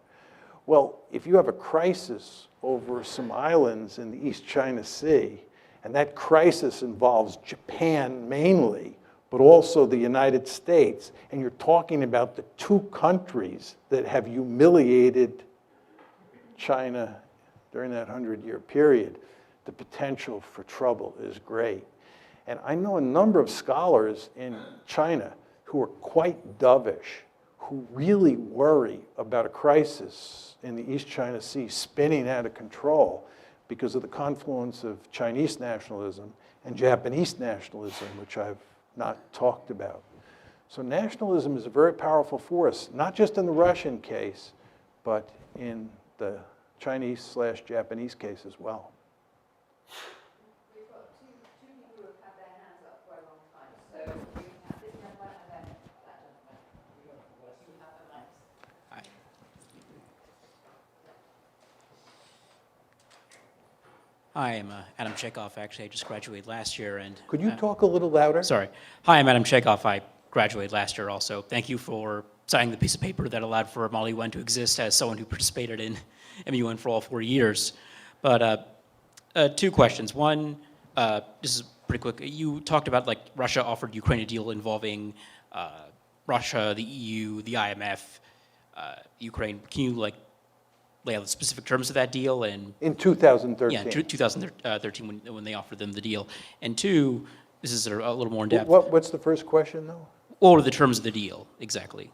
Well, if you have a crisis over some islands in the East China Sea, and that crisis involves Japan mainly, but also the United States, and you're talking about the two countries that have humiliated China during that 100-year period, the potential for trouble is great. And I know a number of scholars in China who are quite dovish, who really worry about a crisis in the East China Sea spinning out of control because of the confluence of Chinese nationalism and Japanese nationalism, which I've not talked about. So nationalism is a very powerful force, not just in the Russian case, but in the Chinese/Japanese case as well. We've got two people who have had their hands up for a long time. So we have this gentleman and then that gentleman. You have the mics. Hi. Hi, I'm Adam Chekhov. Actually, I just graduated last year, and Could you talk a little louder? sorry. Hi, I'm Adam Chekhov. I graduated last year also. Thank you for signing the piece of paper that allowed for Molly Wen to exist as someone who participated in MUN for all 4 years. But two questions. One, this is pretty quick. You talked about like Russia offered Ukraine a deal involving Russia, the EU, the IMF, Ukraine. Can you like lay out the specific terms of that deal? And In 2013. yeah, in 2013 when they offered them the deal. And two, this is a little more in depth. What's the first question, though? What are the terms of the deal exactly?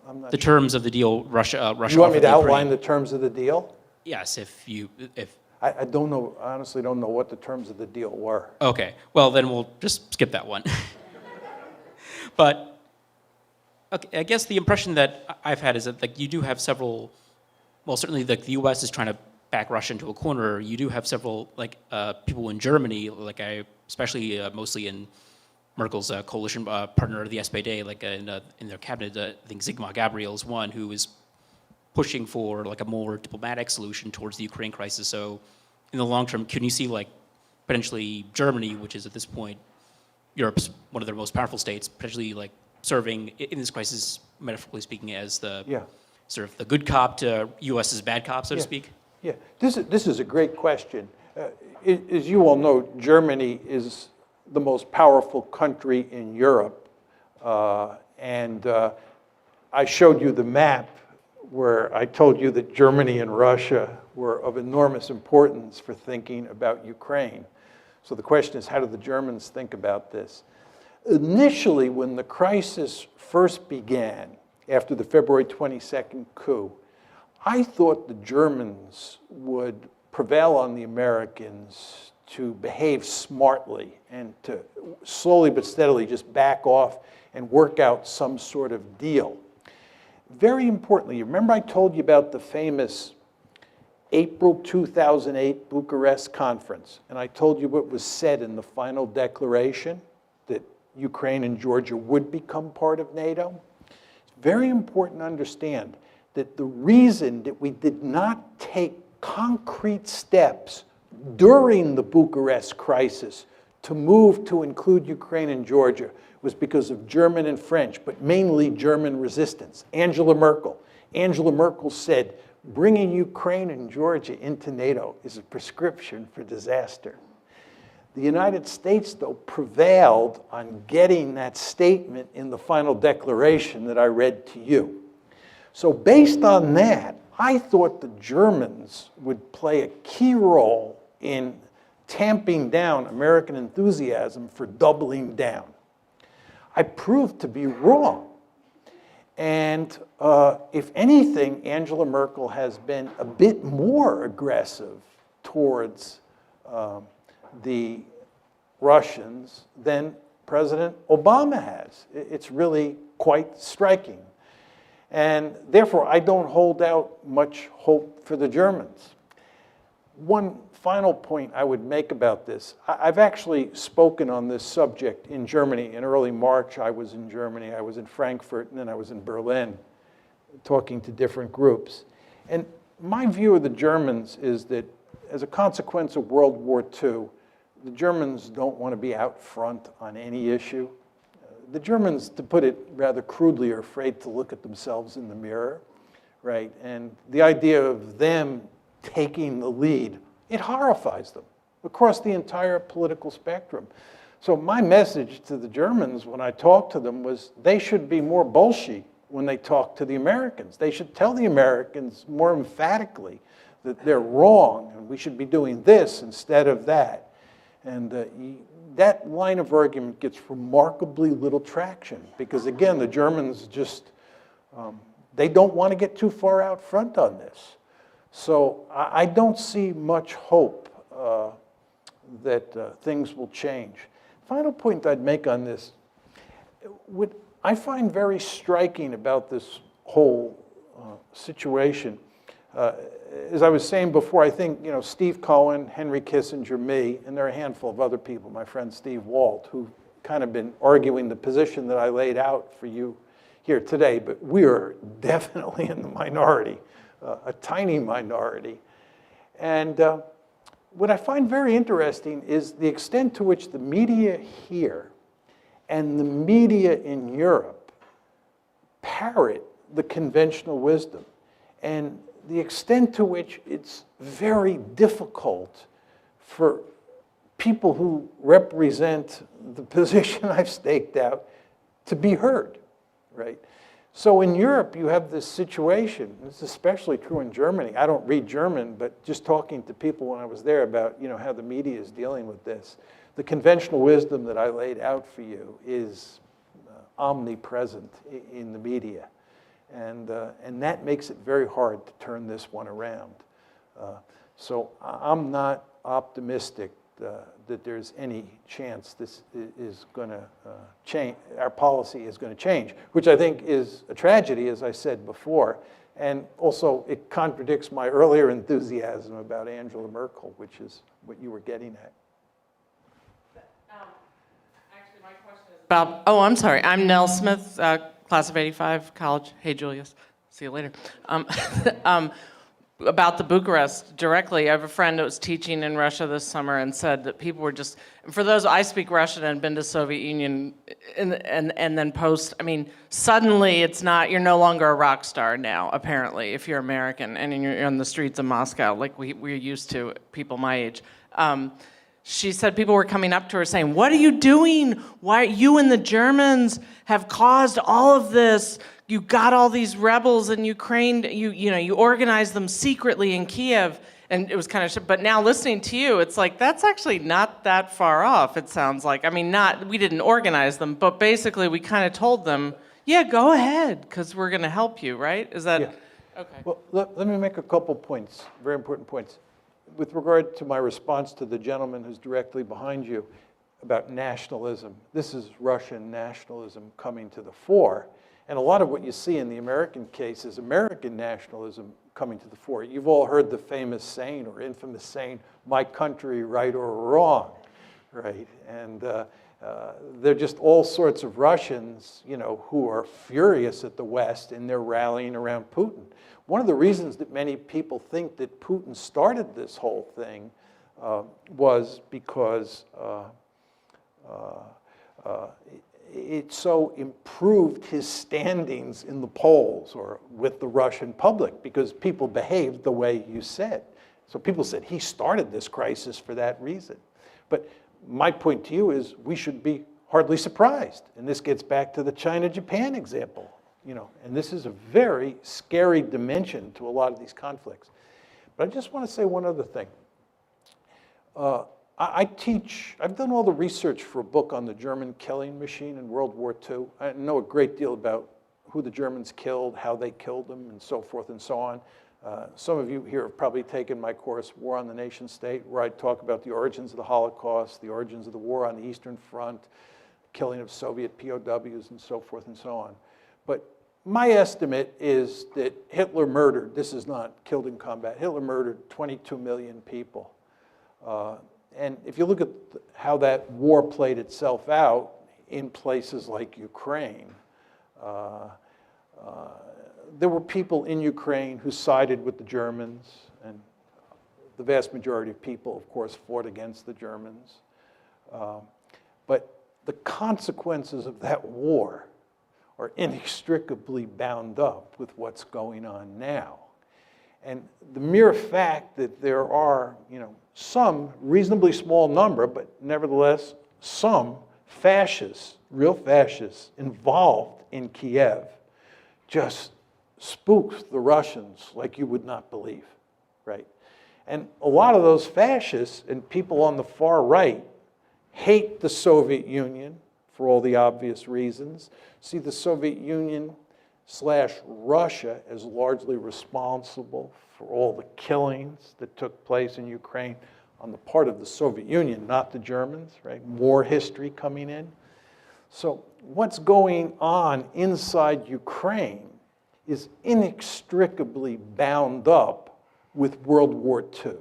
I'm not The terms of the deal Russia You want me offered to the outline Ukraine. the terms of the deal? Yes, if I don't know, I honestly don't know what the terms of the deal were. okay, well then we'll just skip that one. But okay, I guess the impression that I've had is that like you do have several. Well, certainly like the U.S. is trying to back Russia into a corner. You do have several like people in Germany, like especially mostly in Merkel's coalition partner, the SPD, like in their cabinet. I think Sigmar Gabriel is one who is pushing for like a more diplomatic solution towards the Ukraine crisis. So, in the long term, can you see like potentially Germany, which is at this point Europe's one of their most powerful states, potentially like serving in this crisis, metaphorically speaking, as the sort of the good cop to U.S.'s bad cop, so to speak? Yeah, this is a great question. As you all know, Germany is the most powerful country in Europe. I showed you the map where I told you that Germany and Russia were of enormous importance for thinking about Ukraine. So the question is, how do the Germans think about this? Initially, when the crisis first began, after the February 22nd coup, I thought the Germans would prevail on the Americans to behave smartly and to slowly but steadily just back off and work out some sort of deal. Very importantly, you remember I told you about the famous April 2008 Bucharest conference, and I told you what was said in the final declaration, that Ukraine and Georgia would become part of NATO? It's very important to understand that the reason that we did not take concrete steps during the Bucharest crisis to move to include Ukraine and Georgia was because of German and French, but mainly German resistance. Angela Merkel said, bringing Ukraine and Georgia into NATO is a prescription for disaster. The United States, though, prevailed on getting that statement in the final declaration that I read to you. So based on that, I thought the Germans would play a key role in tamping down American enthusiasm for doubling down. I proved to be wrong. And if anything, Angela Merkel has been a bit more aggressive towards the Russians than President Obama has. It's really quite striking. And therefore, I don't hold out much hope for the Germans. One final point I would make about this, I've actually spoken on this subject in Germany. In early March, I was in Germany, I was in Frankfurt, and then I was in Berlin, talking to different groups. And my view of the Germans is that as a consequence of World War II, the Germans don't want to be out front on any issue. The Germans, to put it rather crudely, are afraid to look at themselves in the mirror, right? And the idea of them taking the lead, it horrifies them across the entire political spectrum. So my message to the Germans when I talked to them was they should be more bolshy when they talk to the Americans. They should tell the Americans more emphatically that they're wrong and we should be doing this instead of that. And that line of argument gets remarkably little traction because, again, the Germans just, they don't want to get too far out front on this. So I don't see much hope that things will change. Final point I'd make on this, what I find very striking about this whole situation, as I was saying before, I think Steve Cohen, Henry Kissinger, me, and there are a handful of other people, my friend Steve Walt, who've kind of been arguing the position that I laid out for you here today, but we are definitely in the minority, a tiny minority. And what I find very interesting is the extent to which the media here and the media in Europe parrot the conventional wisdom, and the extent to which it's very difficult for people who represent the position I've staked out to be heard, right? So in Europe, you have this situation, it's especially true in Germany. I don't read German, but just talking to people when I was there about how the media is dealing with this, the conventional wisdom that I laid out for you is omnipresent in the media. And that makes it very hard to turn this one around. So I'm not optimistic that there's any chance this is going to change, our policy is going to change, which I think is a tragedy, as I said before. And also, it contradicts my earlier enthusiasm about Angela Merkel, which is what you were getting at. Actually, my question is about, oh, I'm sorry. I'm Nell Smith, class of 85, college. Hey, Julius. See you later. About the Bucharest directly, I have a friend that was teaching in Russia this summer and said that people were just, for those, I speak Russian and been to Soviet Union and then post, I mean, suddenly it's not, you're no longer a rock star now, apparently, if you're American and you're on the streets of Moscow, like we're used to, people my age. she said people were coming up to her saying, "What are you doing? Why you and the Germans have caused all of this? You got all these rebels in Ukraine. You organized them secretly in Kiev." And it was kind of, but now listening to you, it's like, that's actually not that far off, it sounds like. I mean, we didn't organize them, but basically we kind of told them, yeah, go ahead, because we're going to help you, right? Is that, Yeah. okay. Well, let me make a couple points, very important points. With regard to my response to the gentleman who's directly behind you about nationalism, this is Russian nationalism coming to the fore. And a lot of what you see in the American case is American nationalism coming to the fore. You've all heard the famous saying or infamous saying, "My country, right or wrong," right? And there are just all sorts of Russians, who are furious at the West, and they're rallying around Putin. One of the reasons that many people think that Putin started this whole thing was because it so improved his standings in the polls or with the Russian public because people behaved the way you said. So people said he started this crisis for that reason. But my point to you is we should be hardly surprised. And this gets back to the China-Japan example. And this is a very scary dimension to a lot of these conflicts. But I just want to say one other thing. I've done all the research for a book on the German killing machine in World War II. I know a great deal about who the Germans killed, how they killed them, and so forth and so on. Some of you here have probably taken my course, War on the Nation State, where I talk about the origins of the Holocaust, the origins of the war on the Eastern Front, killing of Soviet POWs, and so forth and so on. But my estimate is that Hitler murdered, this is not killed in combat, Hitler murdered 22 million people. And if you look at how that war played itself out in places like Ukraine, there were people in Ukraine who sided with the Germans, and the vast majority of people, of course, fought against the Germans. But the consequences of that war are inextricably bound up with what's going on now. And the mere fact that there are, some reasonably small number, but nevertheless some fascists, real fascists, involved in Kiev just spooks the Russians like you would not believe, right? And a lot of those fascists and people on the far right hate the Soviet Union for all the obvious reasons, see the Soviet Union / Russia as largely responsible for all the killings that took place in Ukraine on the part of the Soviet Union, not the Germans, right? War history coming in. So what's going on inside Ukraine is inextricably bound up with World War II.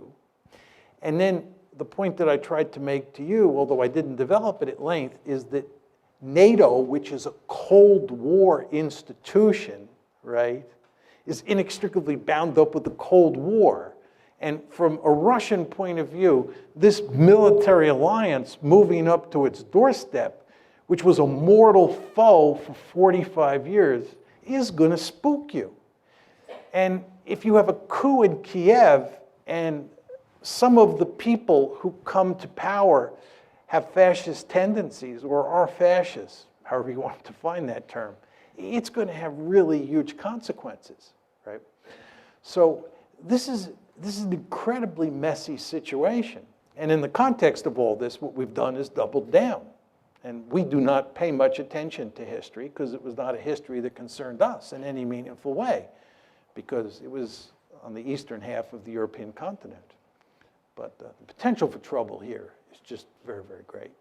And then the point that I tried to make to you, although I didn't develop it at length, is that NATO, which is a Cold War institution, right, is inextricably bound up with the Cold War. And from a Russian point of view, this military alliance moving up to its doorstep, which was a mortal foe for 45 years, is going to spook you. And if you have a coup in Kiev and some of the people who come to power have fascist tendencies or are fascists, however you want to define that term, it's going to have really huge consequences, right? So this is an incredibly messy situation. And in the context of all this, what we've done is doubled down. And we do not pay much attention to history because it was not a history that concerned us in any meaningful way, because it was on the eastern half of the European continent. But the potential for trouble here is just very, very great.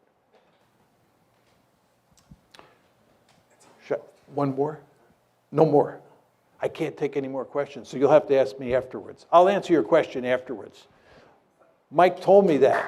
One more? No more. I can't take any more questions, so you'll have to ask me afterwards. I'll answer your question afterwards. Mike told me that.